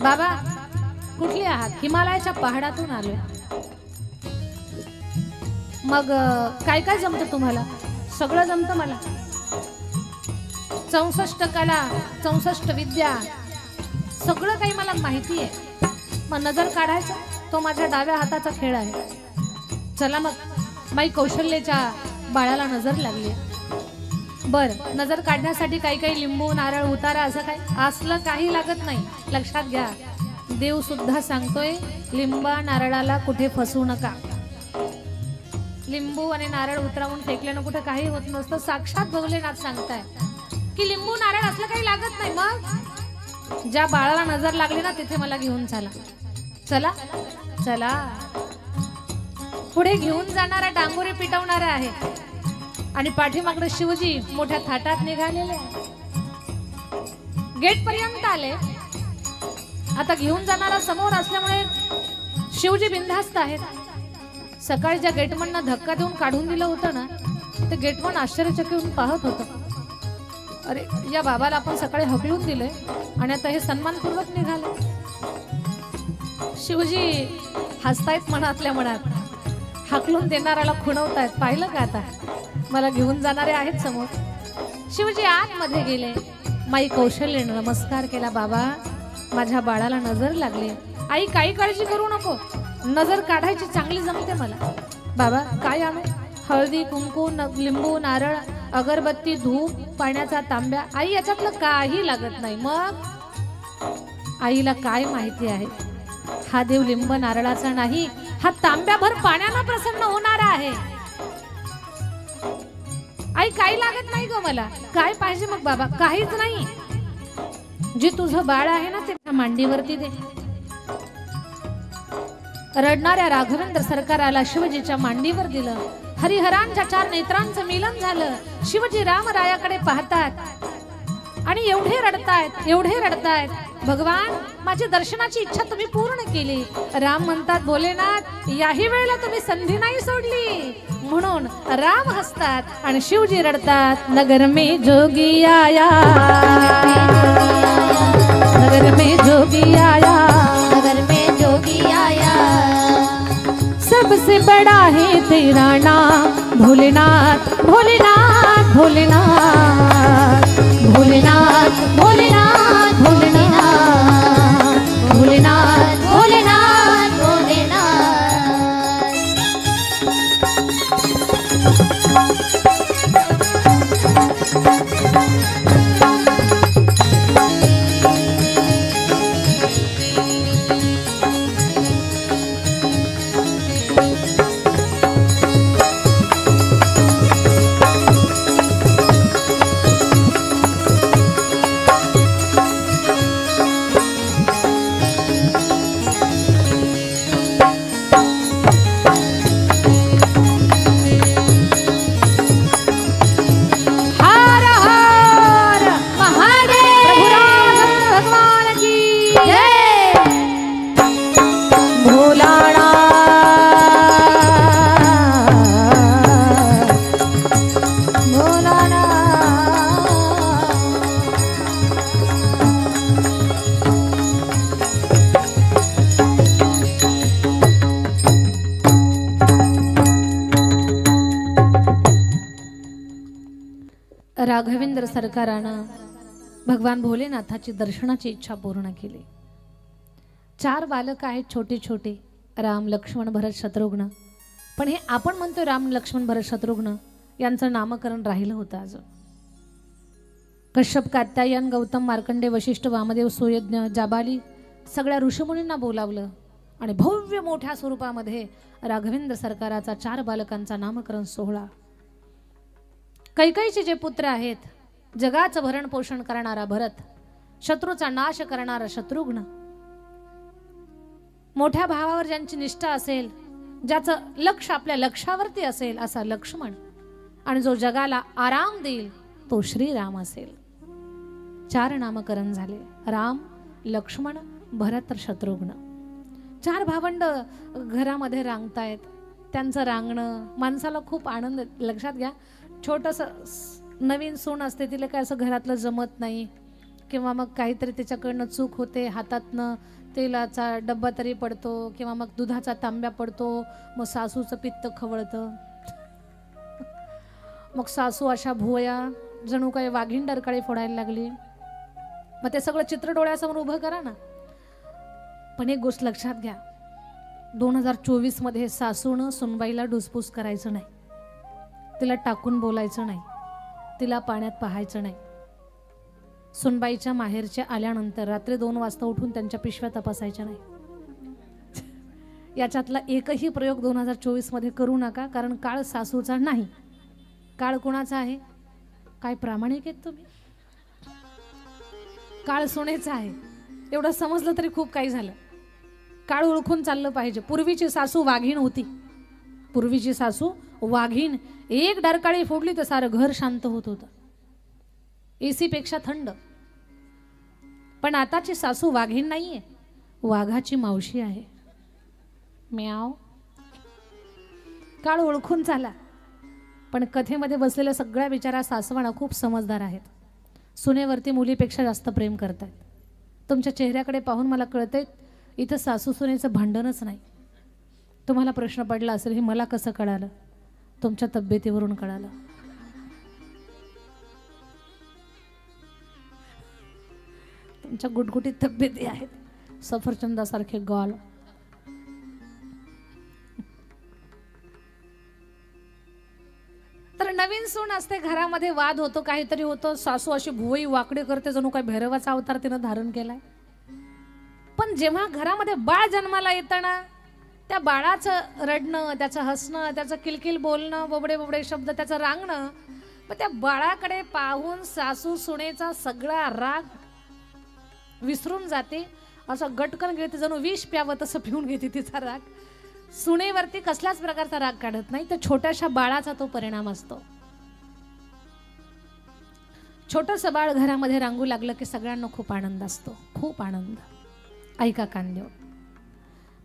बाबा कुठले आहात? हिमालयाच्या पहाडातून आलोय. मग काय काय जमतं तुम्हाला? सगळं जमतं मला. 64 कला, 64 विद्या, सगळं काही मला माहिती आहे. मग नजर काढायचं तो माझ्या डाव्या हाताचा खेळ आहे. चला मग, माई कौशल्याच्या बाळाला नजर लागली. बर, नजर काढण्यासाठी काही काही लिंबू नारळ उतारा असं काही असलं काही लागत नाही. लक्षात घ्या, देव सुद्धा सांगतोय लिंबा नारळाला कुठे फसवू नका. लिंबू आणि नारळ उतरावून फेकल्यानं कुठे काही होत नसतं. साक्षात भोलेनाथ सांगताय की लिंबू नारळ असलं काही लागत नाही. मग ज्या बाळाला नजर लागली ना तिथे मला घेऊन चला. चला चला. पुढे घेऊन जाणारा डांगोरे पिटवणारा आहे आणि पाठीमागडे शिवजी मोठ्या थाटात निघालेले. गेट पर्यंत आले. आता घेऊन जाणारा समोर असल्यामुळे शिवजी बिनधास्त आहेत. सकाळी ज्या गेटमननं धक्का देऊन काढून दिलं होतं ना, ते गेटमन आश्चर्यचकित होऊन पाहत होतं. अरे, या बाबाला आपण सकाळी हकलून दिले आणि आता हे सन्मानपूर्वक निघाले. शिवजी हसतायत मनातल्या मनात. हाकलून देणाऱ्याला खुणवतायत. पाहिलं का आता? मला घेऊन जाणारे आहेत समोर. शिवजी आतमध्ये गेले. माई कौशल्याने नमस्कार केला. बाबा, माझ्या बाळाला नजर लागली. आई, काही काळजी करू नको, नजर काढायची चांगली जमते मला. बाबा, काय आणू? हळदी, कुंकू, लिंबू, नारळ, अगरबत्ती, धूप, पाण्याचा तांब्या. आई, याच्यातलं काही लागत नाही. मग आईला काय माहिती आहे, हा देव लिंब नारळाचा नाही, हा तांब्याभर पाण्यानं प्रसन्न होणारा आहे. आई, काही लागत नाही ग मला. काय पाहिजे मग बाबा? काहीच नाही. जे तुझं बाळ आहे ना ते मांडीवरती दे. रडणाऱ्या राघवेंद्र सरकाराला शिवजीच्या मांडीवर दिलं. हरिहरांच्या 4 नेत्रांचं मिलन झालं. शिवजी रामरायाकडे पाहतात आणि एवढे रडतायत, एवढे रडतायत. भगवान, माझी दर्शनाची इच्छा तुम्ही पूर्ण केली. राम म्हणतात, भोलेनाथ, याही वेळेला तुम्ही संधी नाही सोडली. म्हणून राम हसतात आणि शिवजी रडतात. नगर में जोगी आया, नगर में जोगी आया, नगर में जोगी आया. सबसे बड़ा है तेरा नाम भोलेनाथ, भोलेनाथ, भोलेनाथ, भोलेनाथ, भोलेनाथ, भोलेनाथ, भोलेनाथ, भोलेनाथ, भोलेनाथ. राघवेंद्र सरकारानं भगवान भोलेनाथाची दर्शनाची इच्छा पूर्ण केली. 4 बालक आहेत छोटे छोटे, राम, लक्ष्मण, भरत, शत्रुघ्न. पण हे आपण म्हणतो राम, लक्ष्मण, भरत, शत्रुघ्न, यांचं नामकरण राहिलं होतं अजून. कश्यप, कात्यायन, गौतम, मार्कंडे, वशिष्ठ, वामदेव, सुयज्ञ, जाबाली सगळ्या ऋषीमुनींना बोलावलं आणि भव्य मोठ्या स्वरूपामध्ये राघवेंद्र सरकाराचा 4 बालकांचा नामकरण सोहळा कैकईचे जे पुत्र आहेत, जगाचं भरण पोषण करणारा भरत, शत्रूचा नाश करणारा शत्रुघ्न, मोठ्या भावावर ज्यांची निष्ठा असेल, ज्याचं लक्ष आपल्या लक्षावरती असेल असा लक्ष्मण, आणि जो जगाला आराम देईल तो श्रीराम असेल. 4 नामकरण झाले, राम, लक्ष्मण, भरत, शत्रुघ्न. 4 भावंड घरामध्ये रांगतायत. त्यांचं रांगणं माणसाला खूप आनंद. लक्षात घ्या, छोटंसं नवीन सून असते, तिला काय असं घरातलं जमत नाही, किंवा मग काहीतरी तिच्याकडनं चूक होते, हातातनं तेलाचा डब्बा तरी पडतो, किंवा मग दुधाचा तांब्या पडतो, मग सासूचं पित्त खवळतं, मग सासू अशा भुवया जणू काही वाघीण डरकाळी फोडायला लागली. मग ते सगळं चित्र डोळ्यासमोर उभं करा ना. पण एक गोष्ट लक्षात घ्या, 2024 मध्ये सासूनं सुनबाईला डुसपूस करायचं नाही, तिला टाकून बोलायचं नाही, तिला पाण्यात पाहायचं नाही. सुनबाईच्या माहेरच्या आल्यानंतर रात्री 2 वाजता उठून त्यांच्या पिशव्या तपासायच्या नाही. याच्यातला एकही प्रयोग 2024 मध्ये करू नका, कारण काळ सासूचा नाही, काळ कोणाचा आहे? काय प्रामाणिक आहेत तुम्ही? काळ सुनेचा आहे. एवढं समजलं तरी खूप काही झालं. काळ ओळखून चाललं पाहिजे. पूर्वीची सासू वाघीण होती, पूर्वीची सासू वाघीण. एक डरकाळी फोडली तर सारं घर शांत होत होतं, एसी पेक्षा थंड. पण आताची सासू वाघीण नाहीये, वाघाची मावशी आहे. म्याव. काळ ओळखून चाला. पण कथेमध्ये बसलेल्या सगळ्या बिचारा सासवाना खूप समजदार आहेत. सुनेवरती मुलीपेक्षा जास्त प्रेम करतात. तुमच्या चेहऱ्याकडे पाहून मला कळतंय इथं सासू सुनेचं भांडणच नाही. तुम्हाला प्रश्न पडला असेल, हे मला कसं कळालं? तुमच्या तब्येतीवरून कळालं. तुमच्या गुटगुटीत तब्येती आहेत, सफरचंदासारखे गॉल. तर नवीन सून असते, घरामध्ये वाद होतो, काहीतरी होतं, सासू अशी भुवई वाकडे करते, जणू काय भैरवाचा अवतार तिनं धारण केलाय. पण जेव्हा घरामध्ये बाळ जन्माला येतं ना, त्या बाळाचं रडणं, त्याचं हसणं, त्याचं किलकिल बोलणं, बोबडे बोबडे शब्द, त्याचं रांगणं, मग त्या बाळाकडे पाहून सासू सुनेचा सगळा राग विसरून जाते. असं गटकन घेते, जणू विष प्यावं तसं पिऊन घेते तिचा राग. सुनेवरती कसल्याच प्रकारचा राग काढत नाही. तर छोट्याशा बाळाचा तो परिणाम असतो. छोटंसं बाळ घरामध्ये रांगू लागलं की सगळ्यांना खूप आनंद असतो, खूप आनंद. ऐका कान देऊन.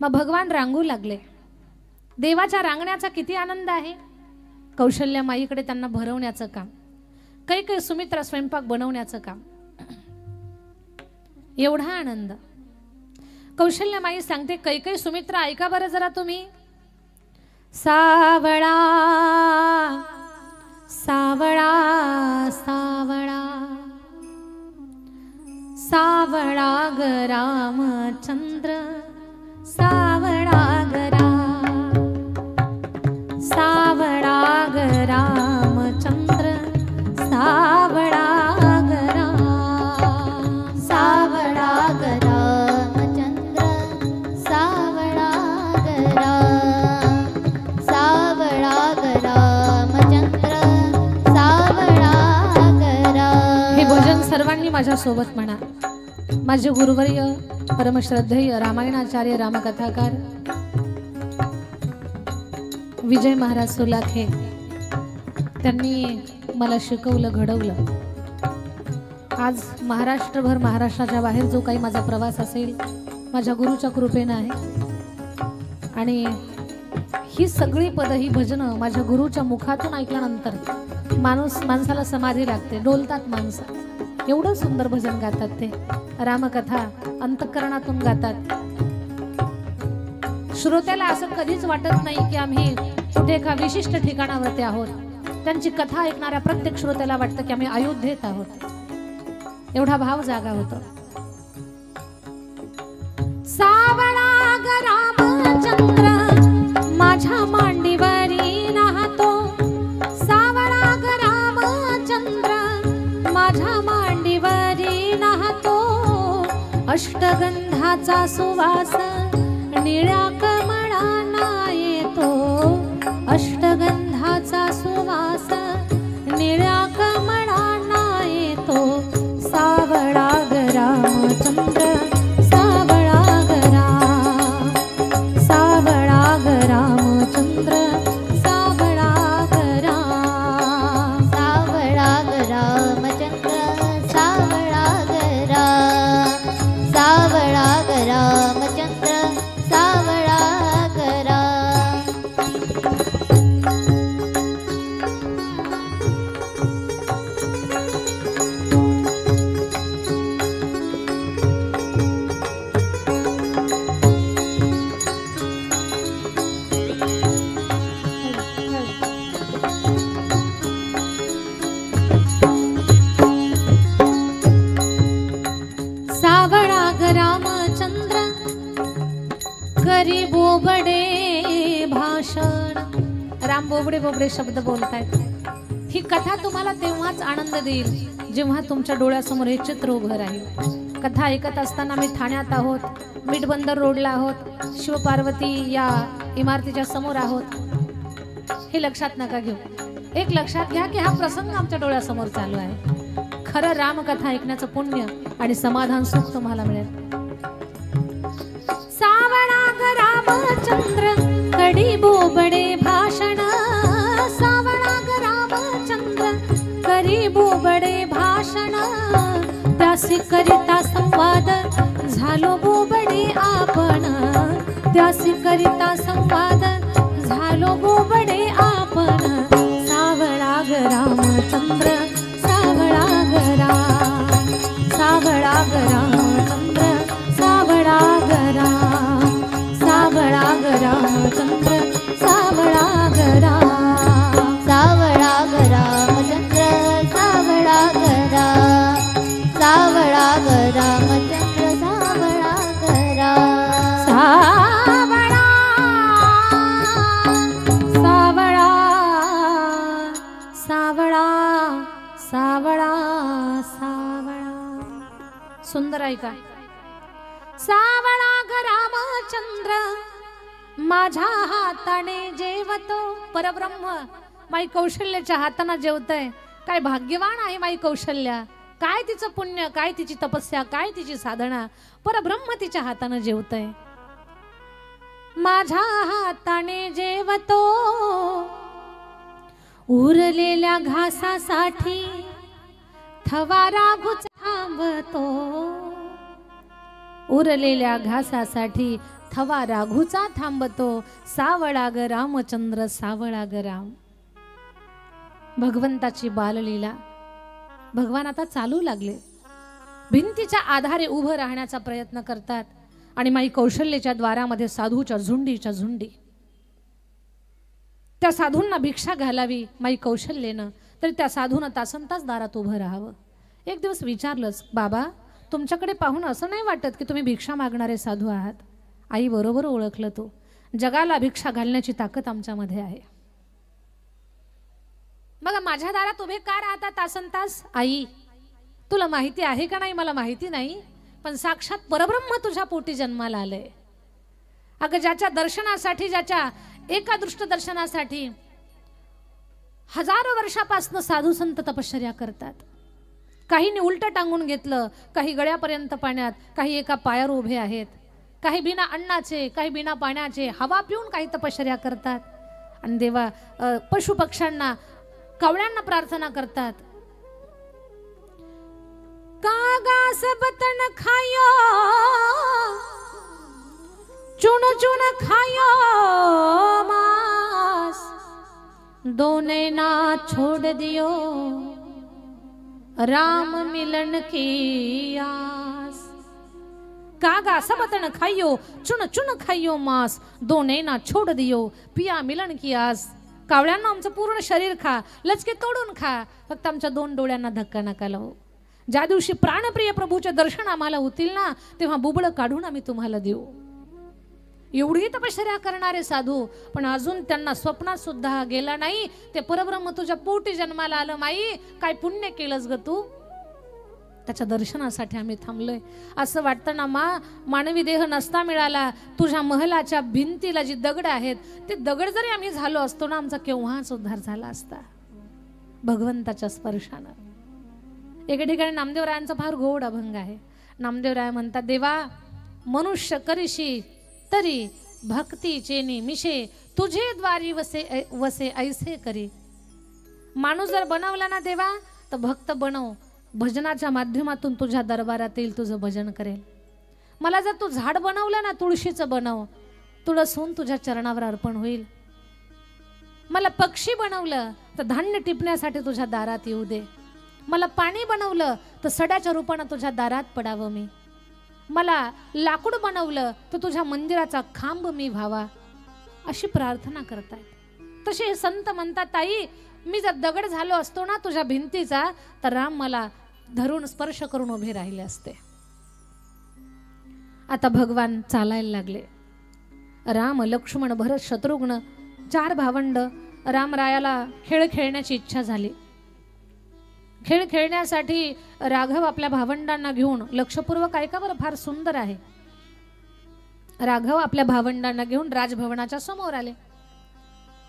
मग भगवान रांगू लागले. देवाच्या रांगण्याचा किती आनंद आहे. कौशल्या माईकडे त्यांना भरवण्याचं काम, काही सुमित्रा स्वयंपाक बनवण्याचं काम, एवढा आनंद. कौशल्या माई सांगते, काही सुमित्रा ऐका बरं जरा तुम्ही. सावळा सावळा सावळा सावळा ग रामचंद्र, सावळा ग सावळा ग रामचंद्र, सावळा ग सावळा ग रामचंद्र, सावळा ग सावळा ग रामचंद्र, सावळा ग. हे भजन सर्वांनी माझ्या सोबत म्हणा. माझे गुरुवर्य परमश्रद्धेय रामायणाचार्य रामकथाकार विजय महाराज सुलाखे, त्यांनी मला शिकवलं, घडवलं. आज महाराष्ट्रभर, महाराष्ट्राच्या बाहेर जो काही माझा प्रवास असेल, माझ्या गुरुच्या कृपेनं आहे. आणि ही सगळी पदं, ही भजनं माझ्या गुरुच्या मुखातून ऐकल्यानंतर माणसाला समाधी लागते, डोलतात माणसं. एवढं सुंदर भजन गातात ते. रामकथा अंतःकरणातून गातात. श्रोत्याला असं कधीच वाटत नाही की आम्ही कुठे एका विशिष्ट ठिकाणावरती आहोत. त्यांची कथा ऐकणाऱ्या प्रत्येक श्रोत्याला वाटतं की आम्ही अयोध्येत आहोत. एवढा भाव जागा होतो. सावळा ग रामचंद्र, माझ्या मांडीवरी नाहतो. सावळा ग रामचंद्र, माझ्या मांडीवरी नाहतो. अष्टगंधाचा सुवास निळ्या कमळाना येतो. अष्टगंधाचा सुवास निळ्या बोबडे भाषण. राम बोबडे बोबडे शब्द बोलतायत. ही कथा तुम्हाला तेव्हाच आनंद देईल जेव्हा तुमच्या डोळ्यासमोर हे चित्र उभं राहील. कथा ऐकत असताना मी ठाण्यात आहोत, मिठबंदर रोडला आहोत, शिवपार्वती या इमारतीच्या समोर आहोत. हे लक्षात नका घेऊ. एक लक्षात घ्या की हा प्रसंग आमच्या डोळ्यासमोर चालू आहे. खरं रामकथा ऐकण्याचं पुण्य आणि समाधान सुख तुम्हाला मिळेल. सावळाग रामचंद्र कडी बोबडे भाषण. सावळाग रामचंद्र करी बोबडे भाषण. त्यासी करिता संवाद झालो बोबडे आपण. त्यासी करिता संवाद झालो बोबडे आपण. सावळाग रामचंद्र सावळाग राम. सावळाग रामचंद्र सावळाग राम. सावळाग रामचंद्र सावळाग राम. सावळाग रामचंद्र सावळाग राम. सावळाग रामचंद्र सावळाग राम. सावळा सावळा सावळा सावळा सावळा. सुंदर ऐका. सावळाग रामचंद्र माझ्या हाताने जेवतो. परब्रह्म माई कौशल्याच्या हाताने जेवतय. काय भाग्यवान आहे माई कौशल्या. काय तिचं पुण्य, काय तिची तपस्या, काय तिची साधना. परब्रह्म तिच्या हाताने जेवतय. माझ्या हाताने जेवतो. उरलेल्या घासासाठी थवा राघूच थांबतो. उरलेल्या घासासाठी थवा राघूचा थांबतो. सावळाग रामचंद्र सावळाग राम. भगवंताची बाललीला. भगवान आता चालू लागले. भिंतीच्या आधारे उभं राहण्याचा प्रयत्न करतात आणि माई कौशल्याच्या द्वारामध्ये साधूच्या झुंडीच्या झुंडी. त्या साधूंना भिक्षा घालावी माई कौशल्येनं, तर त्या साधूनं तासनतास दारात उभं राहावं. एक दिवस विचारलंच, बाबा तुमच्याकडे पाहून असं नाही वाटत की तुम्ही भिक्षा मागणारे साधू आहात? आई बरोबर ओळखलं तू. जगाला भिक्षा घालण्याची ताकद आमच्यामध्ये आहे. मग माझ्या दारात उभे का राहता तासनतास? आई तुला माहिती आहे का नाही मला माहिती नाही, पण साक्षात परब्रह्म तुझ्या पोटी जन्माला आलंय. अगं ज्याच्या दर्शनासाठी, ज्याच्या एका दृष्ट दर्शनासाठी हजारो वर्षापासून साधू संत तपश्चर्या करतात. काहींनी उलट टांगून घेतलं, काही गळ्यापर्यंत पाण्यात, काही एका पायावर उभे आहेत, काही बिना अन्नाचे, काही बिना पाण्याचे, हवा पिऊन काही तपश्चर्या करतात. आणि देवा पशु पक्ष्यांना, कावळ्यांना प्रार्थना करतात. कागा सब तन खायो चुन चुन खायो मास. दोने ना छोड़ दियो राम मिलन की आस. कागा सब तन खाइयो चुन चुन खाइयो मास. दोने ना छोड़ दियो पिया मिलन की आस. कावळ्यांना आमचं पूर्ण शरीर खा, लचके तोडून खा, फक्त आमच्या दोन डोळ्यांना धक्का नका लावू. ज्या दिवशी प्राणप्रिय प्रभूचे दर्शन आम्हाला होतील ना, तेव्हा बुबळ काढून आम्ही तुम्हाला देऊ. एवढी तपश्चर्या करणारे साधू, पण अजून त्यांना स्वप्नात सुद्धा गेला नाही ते परब्रह्म तुझ्या पोटी जन्माला आलं. माई काय पुण्य केलंस ग तू, त्याच्या दर्शनासाठी आम्ही थांबलोय. असं वाटतं ना मानवी देह नसता मिळाला, तुझ्या महलाच्या भिंतीला जी दगड आहेत ते दगड जरी आम्ही झालो असतो ना, आमचा केव्हाच उद्धार झाला असता भगवंताच्या स्पर्शानं. एके ठिकाणी नामदेवरायांचा फार गोड अभंग आहे. नामदेवराय म्हणतात, देवा मनुष्य करिशी तरी भक्तीचे निमिषे, तुझे द्वारी वसे वसे ऐसे करी. माणूस जर बनवला ना देवा तर भक्त बनव, भजनाच्या माध्यमातून तुझ्या दरबारात येईल, तुझं भजन करेल. मला जर तू झाड बनवलं ना, तुळशीचं बनव, तुळस होऊन तुझ्या चरणावर अर्पण होईल. मला पक्षी बनवलं तर धान्य टिपण्यासाठी तुझ्या दारात येऊ दे. मला पाणी बनवलं तर सड्याच्या रूपानं तुझ्या दारात पडावं मी. मला लाकूड बनवलं तर तुझ्या मंदिराचा खांब मी व्हावा, अशी प्रार्थना करतायत. तसे हे संत म्हणतात, ताई मी जर दगड झालो असतो ना तुझ्या भिंतीचा, तर राम मला धरून स्पर्श करून उभे राहिले असते. आता भगवान चालायला लागले. राम लक्ष्मण भरत शत्रुघ्न 4 भावंड रामरायाला खेळ खेळण्याची इच्छा झाली। खेळ खेळण्यासाठी राघव आपल्या भावंडांना घेऊन, लक्षपूर्वक ऐका बरं, फार सुंदर आहे। राघव आपल्या भावंडांना घेऊन राजभवनाच्या समोर आले।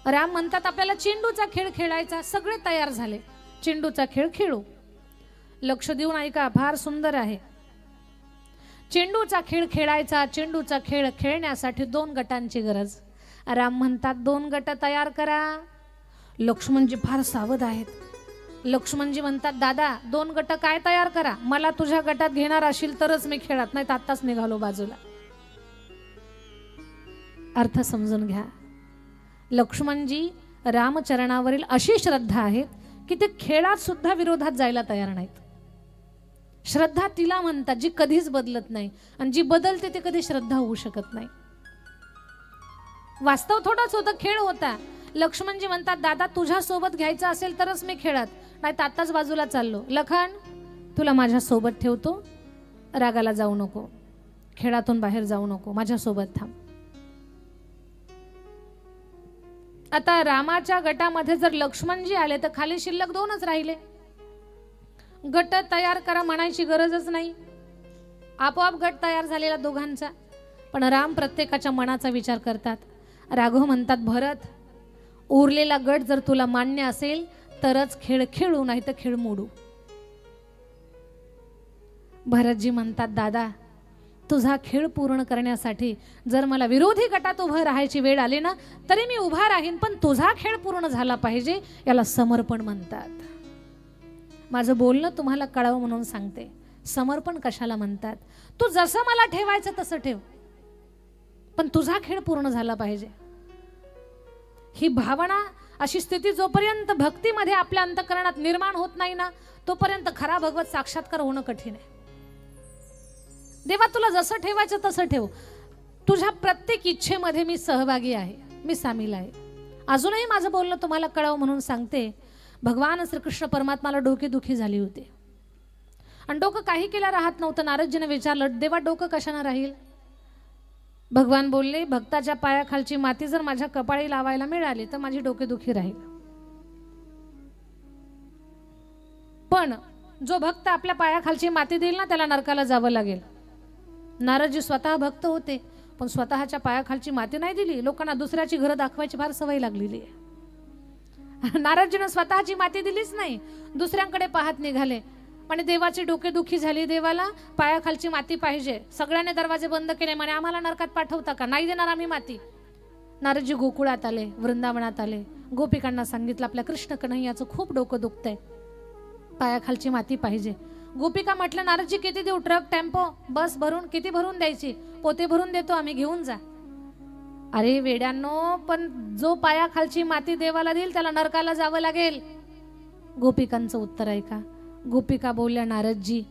राम म्हणतात आपल्याला चेंडूचा खेळ खेळायचा। सगळे तयार झाले, चेंडूचा खेळ खेळू। लक्ष देऊन ऐका, फार सुंदर आहे। चेंडूचा खेळ खेळायचा। चेंडूचा खेळ खेळण्यासाठी 2 गटांची गरज। राम म्हणतात 2 गट तयार करा। लक्ष्मणजी फार सावध आहेत। लक्ष्मणजी म्हणतात दादा 2 गट काय तयार करा, मला तुझ्या गटात घेणार असेल तरच मी खेळत, नाही तर आत्ताच निघालो बाजूला। अर्थ समजून घ्या। लक्ष्मणजी रामचरणावरील अशी श्रद्धा आहे की ते खेळात सुद्धा विरोधात जायला तयार नाहीत। श्रद्धा तिला म्हणतात जी कधीच बदलत नाही, आणि जी बदलते ते कधी श्रद्धा होऊ शकत नाही। वास्तव थोडंच होतं, खेळ होता। लक्ष्मणजी म्हणतात दादा तुझ्या सोबत घ्यायचं असेल तरच मी खेळत, नाही तर आताच बाजूला चाललो। लखन तुला माझ्या सोबत ठेवतो, रागाला जाऊ नको, खेळातून बाहेर जाऊ नको, माझ्या सोबत थांब। आता रामाच्या गटामध्ये जर लक्ष्मणजी आले तर खाली शिल्लक 2च राहिले। गट तयार करा म्हणायची गरजच नाही, आपोआप गट तयार झालेला दोघांचा। पण राम प्रत्येकाच्या मनाचा विचार करतात। राघव म्हणतात भरत उरलेला गट जर तुला मान्य असेल तरच खेळ खेळू, नाही तर खेळ मोडू। भरतजी म्हणतात दादा तुझा खेळ पूर्ण करण्यासाठी जर मला विरोधी गटात उभं राहायची वेळ आली ना तरी मी उभा राहीन, पण तुझा खेळ पूर्ण झाला पाहिजे, याला समर्पण म्हणतात। माझं बोलणं तुम्हाला कळावं म्हणून सांगते, समर्पण कशाला म्हणतात। तू जसं मला ठेवायचं तसं ठेव, पण तुझा खेळ पूर्ण झाला पाहिजे। ही भावना, अशी स्थिती जोपर्यंत भक्तीमध्ये आपल्या अंतःकरणात निर्माण होत नाही ना तोपर्यंत खरा भगवत साक्षात्कार होणं कठीण आहे। देवा तुला जसं ठेवायचं तसं ठेव, तुझ्या प्रत्येक इच्छेमध्ये मी सहभागी आहे, मी सामील आहे। अजूनही माझं बोलणं तुम्हाला कळावं म्हणून सांगते। भगवान श्रीकृष्ण परमात्माला डोकेदुखी झाली होती आणि डोकं काही केलं राहत नव्हतं। नारदजीने विचारलं देवा डोकं कशाने राहील? भगवान बोलले भक्ताच्या पायाखालची माती जर माझ्या कपाळी लावायला मिळाली तर माझी डोकेदुखी राहील, पण जो भक्त आपल्या पायाखालची माती देईल ना त्याला नरकाला जावं लागेल। नारदजी स्वतः भक्त होते पण स्वतःच्या पायाखालची माती नाही दिली, लोकांना दुसऱ्याची घरं दाखवायची फार सवय लागलेली आहे। नारदजीने स्वतःची माती दिलीच नाही, दुसऱ्यांकडे पाहत निघाले। आणि देवाची डोकेदुखी झाली, देवाला पायाखालची माती पाहिजे। सगळ्यांनी दरवाजे बंद केले, म्हणे आम्हाला नरकात पाठवता का? नाही देणार आम्ही माती। नारदजी गोकुळात आले, वृंदावनात आले, गोपिकांना सांगितलं आपल्या कृष्ण कन्हैयाचं खूप डोकं दुखतंय, पायाखालची माती पाहिजे। गोपिका म्हटलं नारदजी किती देऊ? ट्रक, टेम्पो, बस भरून? किती भरून द्यायची? पोते भरून देतो आम्ही, घेऊन जा। अरे वेड्यांनो, पण जो पायाखालची माती देवाला देईल त्याला नरकाला जावं लागेल। गोपिकांचं उत्तर ऐका। गोपिका बोलल्या नारदजी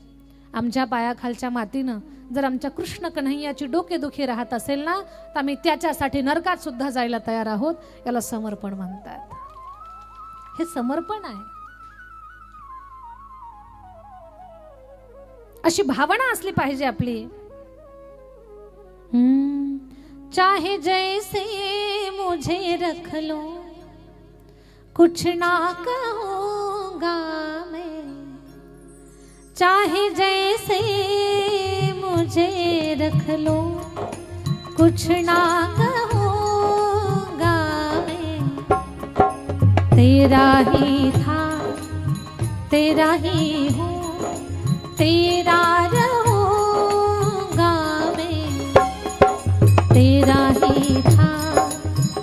आमच्या पायाखालच्या मातीनं जर आमच्या कृष्ण कन्हैयाची डोकेदुखी राहत असेल ना तर आम्ही त्याच्यासाठी नरकात सुद्धा जायला तयार आहोत, याला समर्पण म्हणतात। हे समर्पण आहे। अशी भावना असली पाहिजे आपली। चाहे जैसे मुझे रख लो कुछ ना कहूँगा मैं, चाहे जैसे मुझे रख लो कुछ ना कहूँगा मैं, तेरा ही था तेरा ही हूँ तेरा रहूँगा मैं, तेरा ही था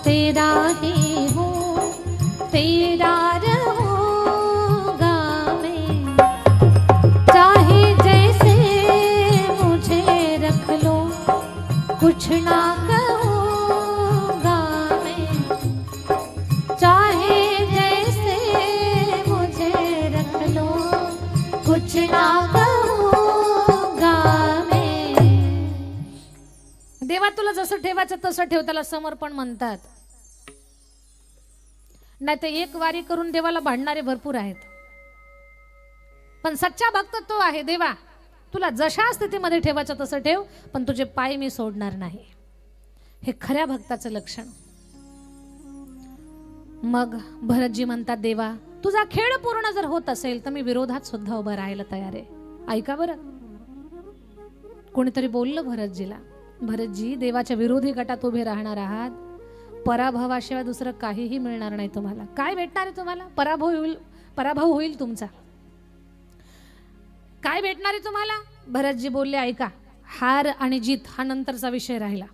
तेरा ही हूँ तेरा रहूँगा मैं, चाहे जैसे मुझे रख लो कुछ ना कहूँगा मैं, चाहे जैसे मुझे रख लो कुछ ना कहूँगा मैं। देवा तुला जसं ठेवायचं तसं ठेव, त्याला समर्पण म्हणतात। नाही तर एक वारी करून देवाला भांडणारे भरपूर आहेत, पण सच्चा भक्त तो आहे देवा तुला जशा स्थितीमध्ये ठेवायचं तसं ठेव, पण तुझे पाय मी सोडणार नाही। हे खऱ्या भक्ताचं लक्षण. मग भरतजी म्हणतात, देवा तुझा खेळ पूर्ण जर होत असेल तर मी विरोधात सुद्धा उभं राहायला तयार आहे. ऐका बरं. कोणीतरी बोललं भरतजीला, भरतजी देवाच्या विरोधी गटात उभे राहणार आहात, पराभवाशिवाय दुसरं काहीही मिळणार नाही तुम्हाला. काय भेटणार आहे तुम्हाला? पराभव होईल तुमचा. काय भेटणार आहे तुम्हाला? भरतजी बोलले, ऐका, हार आणि जीत हा नंतरचा विषय राहिला,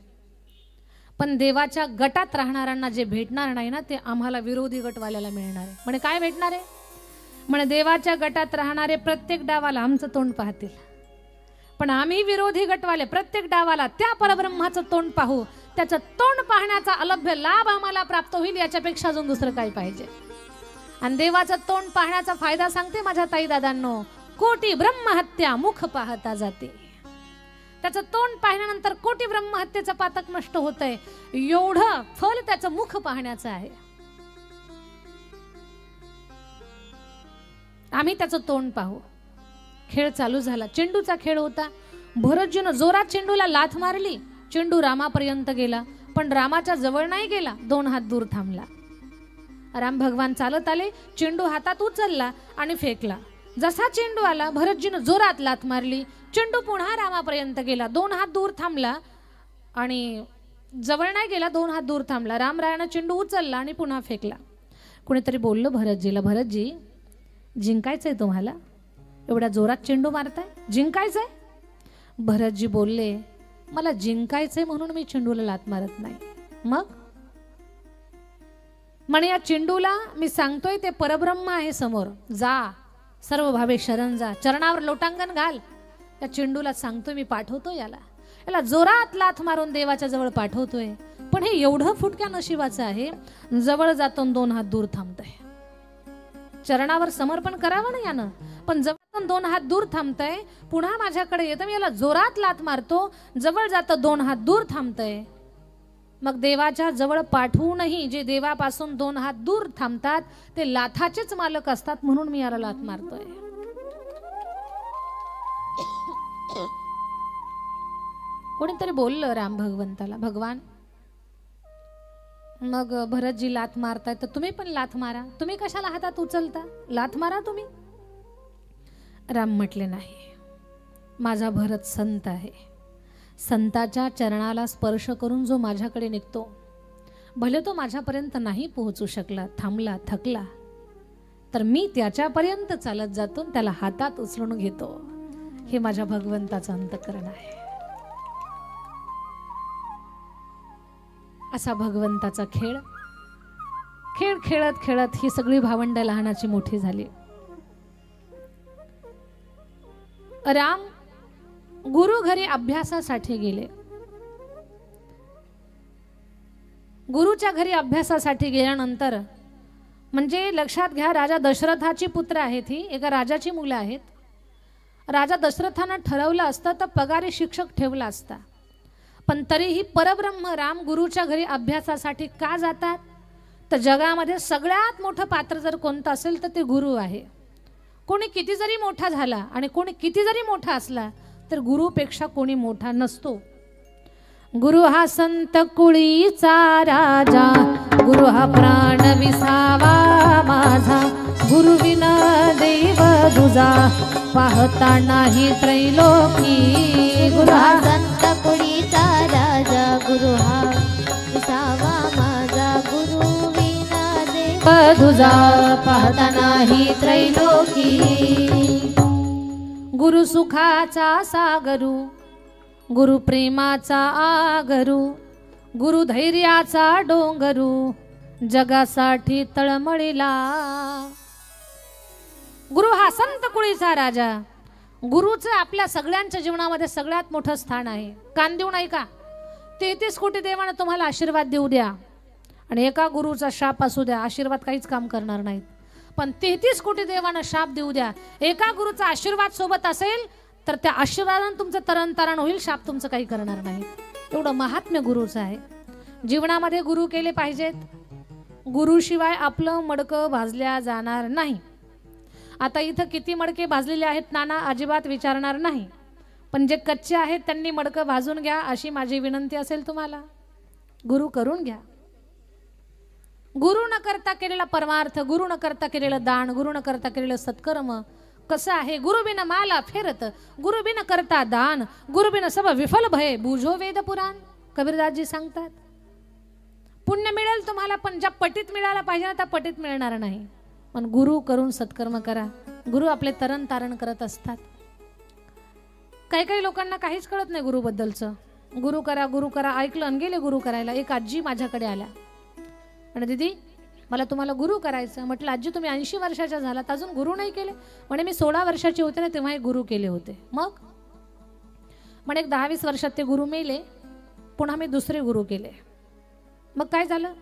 पण देवाच्या गटात राहणाऱ्यांना जे भेटणार नाही ना ते आम्हाला विरोधी गटवाल्याला मिळणार आहे. म्हणजे काय भेटणार आहे? म्हणजे देवाच्या गटात राहणारे प्रत्येक डावाला आमचं तोंड पाहतील, पण आम्ही विरोधी गटवाले प्रत्येक डावाला त्या परब्रह्माचं तोंड पाहू. त्याचं तोंड पाहण्याचा अलभ्य लाभ आम्हाला प्राप्त होईल, याच्यापेक्षा अजून दुसरं काय पाहिजे. आणि देवाचं तोंड पाहण्याचा फायदा सांगते माझ्या ताई दादांनो, कोटी ब्रह्महत्या मुख पाहता जाते. त्याचं तोंड पाहिल्यानंतर कोटी ब्रह्महत्येचं पातक नष्ट होतंय, एवढं फल त्याचं मुख पाहण्याचं आहे. आम्ही त्याचं तोंड पाहू. खेळ चालू झाला. चेंडूचा खेळ होता. भरतजीनं जोरात चेंडूला लाथ मारली. चेंडू रामापर्यंत गेला, पण रामाच्या जवळ नाही गेला, 2 हात दूर थांबला. राम भगवान चालत आले, चेंडू हातात उचलला आणि फेकला. जसा चेंडू आला, भरतजीनं जोरात लाथ मारली. चेंडू पुन्हा रामापर्यंत गेला, 2 हात दूर थांबला आणि जवळ नाही गेला, 2 हात दूर थांबला. रामरायानं चेंडू उचलला आणि पुन्हा फेकला. कुणीतरी बोललं भरतजीला, भरतजी जिंकायचंय तुम्हाला, एवढ्या जोरात चेंडू मारताय, जिंकायचंय? भरतजी बोलले, मला जिंकायचंय म्हणून मी चेंडूला लाथ मारत नाही. मग म्हणे या चेंडूला मी सांगतोय ते परब्रह्म आहे समोर, जा सर्व भावे शरण जा, चरणावर लोटांगण घाल. या चेंडूला सांगतोय मी पाठवतो याला जोरात लाथ मारून देवाच्या जवळ पाठवतोय, पण हे एवढं फुटक्या नशिबाचं आहे, जवळ जातो 2 हात दूर थांबतंय. चरणावर समर्पण करावं ना यानं, पण जवळ 2 हात दूर थांबतंय, पुन्हा माझ्याकडे येतं, मी याला जोरात लाथ मारतो, जवळ जातं 2 हात दूर थांबतंय. मग देवाच्या जवळ पाठवूनही जे देवापासून 2 हात दूर थांबतात ते लाथाचेच मालक असतात, म्हणून मी याला लाथ मारतोय. कोणीतरी बोललं राम भगवंताला, भगवान मग भरतजी लाथ मारताय तर तुम्ही पण लाथ मारा, तुम्ही कशाला हातात उचलता, लाथ मारा तुम्ही. राम म्हटले, नाही, माझा भरत संत आहे, संताच्या चरणाला स्पर्श करून जो माझ्याकडे निघतो, भले तो माझ्यापर्यंत नाही पोहोचू शकला, थांबला, थकला, तर मी त्याच्यापर्यंत चालत जातो, त्याला हातात उचलून घेतो. हे माझ्या भगवंताचं अंतःकरण आहे. असा भगवंताचा खेळ. खेळ खेळत खेळत ही सगळी भावंड लहानाची मोठी झाली. राम गुरु घरी अभ्यासासाठी गेले. गुरुच्या घरी अभ्यासासाठी गेल्यानंतर, म्हणजे लक्षात घ्या, राजा दशरथाची पुत्र आहेत, ही एका राजाची मुलं आहेत. राजा दशरथानं ठरवलं असतं तर पगारी शिक्षक ठेवला असता, पण तरीही परब्रह्म राम गुरुच्या घरी अभ्यासासाठी का जातात? तर जगामध्ये सगळ्यात मोठं पात्र जर कोणतं असेल तर ते गुरु आहे. कोणी किती जरी मोठा झाला आणि कोणी किती जरी मोठा असला तर गुरुपेक्षा कोणी मोठा नसतो. गुरु हा संत कुळीचा राजा, गुरु हा प्राण विसावा माझा, गुरु विना देव दुजा, पाहता नाही त्रैलोकी. गुरु हा संत कुळीचा राजा, गुरु हा विसावा माझा, गुरु विना देव दुजा, पाहता नाही त्रैलोकी. गुरु सुखाचा सागरू, गुरु प्रेमाचा आगरू, गुरु धैर्याचा डोंगरू, जगासाठी तळमळीला. गुरु हा संत कुळीचा राजा. गुरुचं आपल्या सगळ्यांच्या जीवनामध्ये सगळ्यात मोठं स्थान आहे. कान देऊ नाही का? 33 कोटी देवानं तुम्हाला आशीर्वाद देऊ द्या आणि एका गुरुचा शाप असू द्या, आशीर्वाद काहीच काम करणार नाहीत. पण 33 कोटी देवानं शाप देऊ द्या, एका गुरुचा आशीर्वाद सोबत असेल तर त्या आशीर्वादानं तुमचं तरण होईल, शाप तुमचं काही करणार नाही. एवढं महात्म्य गुरुचं आहे. जीवनामध्ये गुरु केले पाहिजेत. गुरुशिवाय आपलं मडकं भाजल्या जाणार नाही. आता इथं किती मडके भाजलेले आहेत नाना अजिबात विचारणार नाही, पण जे कच्चे आहेत त्यांनी मडकं भाजून घ्या अशी माझी विनंती असेल तुम्हाला. गुरु करून घ्या. गुरु न करता केलेला परमार्थ, गुरु न करता केलेलं दान, गुरु न करता केलेलं सत्कर्म कसं आहे. गुरु बिन माला फेरत, गुरु बिन करता दान, गुरु बिन सब विफल भय, बुझो वेद पुराण. कबीरदासजी सांगतात. पुण्य मिळेल तुम्हाला, पण ज्या पटीत मिळायला पाहिजे ना त्या पटीत मिळणार नाही. पण गुरु करून सत्कर्म करा. गुरु आपले तरण तारण करत असतात. काही काही लोकांना काहीच कळत नाही गुरुबद्दलचं. गुरु करा ऐकलं आणि गेले गुरु करायला. एक आजी माझ्याकडे आल्या म्हणे, दीदी मला तुम्हाला गुरु करायचं. म्हटलं आजी तुम्ही 80 वर्षाच्या झालात अजून गुरु नाही केले. म्हणे मी 16 वर्षाची होते ना तेव्हा एक गुरु केले होते. मग म्हणे एक 10-20 वर्षात ते गुरु मेले, पुन्हा मी दुसरे गुरु केले. मग काय झालं,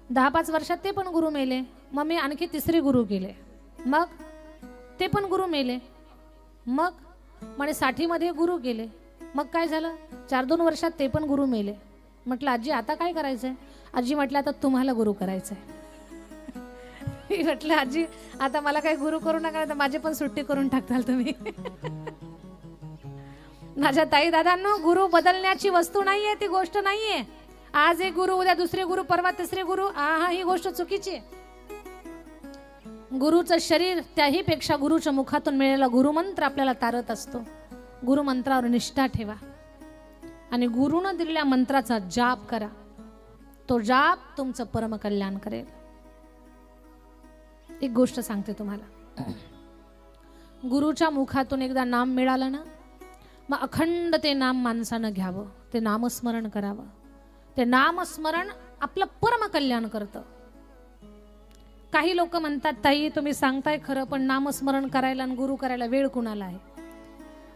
10-5 वर्षात ते पण गुरु मेले. मग मी आणखी तिसरे गुरु केले. मग ते पण गुरु मेले. मग म्हणे 60मध्ये गुरु केले. मग काय झालं, 4-2 वर्षात ते पण गुरु मेले. म्हटलं आजी आता काय करायचंय. आजी म्हटलं आता तुम्हाला गुरु करायचंय. मी म्हटलं आजी आता मला काही गुरु करू नका, तर माझी पण सुट्टी करून टाकताल तुम्ही. माझ्या ताई दादांनो, गुरु बदलण्याची वस्तू नाहीये, ती गोष्ट नाहीये. आज एक गुरु, उद्या दुसरे गुरु, परवा तिसरे गुरु, ही गोष्ट चुकीची आहे. गुरुचं शरीर त्याही पेक्षा गुरुच्या मुखातून मिळालेला गुरुमंत्र आपल्याला तारत असतो. गुरुमंत्रावर निष्ठा ठेवा आणि गुरुनं दिलेल्या मंत्राचा जाप करा. तो जाप तुमचं परमकल्याण करेल. एक गोष्ट सांगते तुम्हाला, गुरुच्या मुखातून एकदा नाम मिळालं ना, मग अखंड ते नाम माणसानं घ्यावं, ते नामस्मरण करावं. ते नामस्मरण आपलं परमकल्याण करतं. काही लोक म्हणतात ताई तुम्ही सांगताय खरं, पण नामस्मरण करायला आणि गुरु करायला वेळ कुणाला आहे.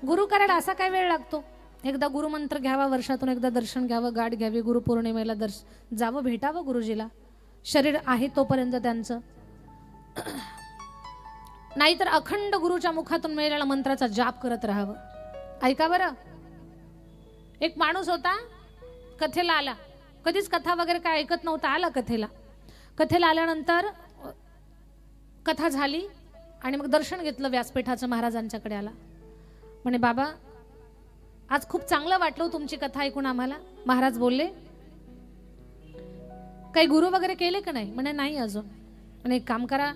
गुरु करायला असा काय वेळ लागतो. एकदा गुरुमंत्र घ्यावा, वर्षातून एकदा दर्शन घ्यावं, गाठ घ्यावी, गुरुपौर्णिमेला जावं, भेटावं गुरुजीला, शरीर आहे तोपर्यंत त्यांचं. नाहीतर अखंड गुरुच्या मुखातून मिळालेल्या मंत्राचा जाप करत राहावं. ऐका बरं, एक माणूस होता, कथेला आला. कधीच कथा वगैरे काय ऐकत नव्हता, आला कथेला. कथेला आल्यानंतर कथा झाली आणि मग दर्शन घेतलं व्यासपीठाचं. महाराजांच्याकडे आला. म्हणे बाबा आज खूप चांगलं वाटलं तुमची कथा ऐकून आम्हाला. महाराज बोलले काही गुरु वगैरे केले का नाही. म्हणे नाही अजून. म्हणे एक काम करा,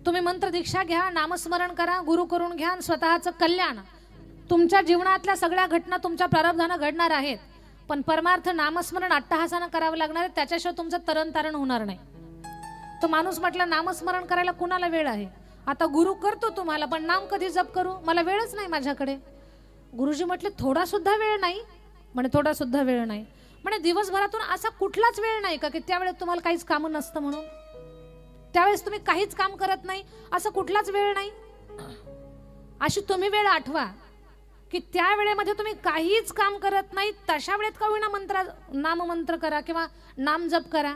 तुम्ही मंत्र दीक्षा घ्या, नामस्मरण करा, गुरु करून घ्या, स्वतःचं कल्याण. तुमच्या जीवनातल्या सगळ्या घटना तुमच्या प्रारब्धानं घडणार आहेत, पण परमार्थ नामस्मरण अट्टहासानं करावं लागणार आहे. त्याच्याशिवाय तुमचं तरण तारण होणार नाही. तो माणूस म्हटला नामस्मरण करायला कुणाला वेळ आहे. आता गुरु करतो तुम्हाला, पण नाम कधी जप करू, मला वेळच नाही माझ्याकडे. गुरुजी म्हटले थोडा सुद्धा वेळ नाही. म्हणे थोडा सुद्धा वेळ नाही. म्हणे दिवसभरातून असा कुठलाच वेळ नाही का की त्यावेळेस तुम्हाला काहीच काम नसतं म्हणून, त्यावेळेस तुम्ही काहीच काम करत नाही, असं कुठलाच वेळ नाही. अशी तुम्ही वेळ आठवा की त्या वेळेमध्ये तुम्ही काहीच काम करत नाही, तशा वेळेत का होईना नाममंत्र करा किंवा नाम जप करा.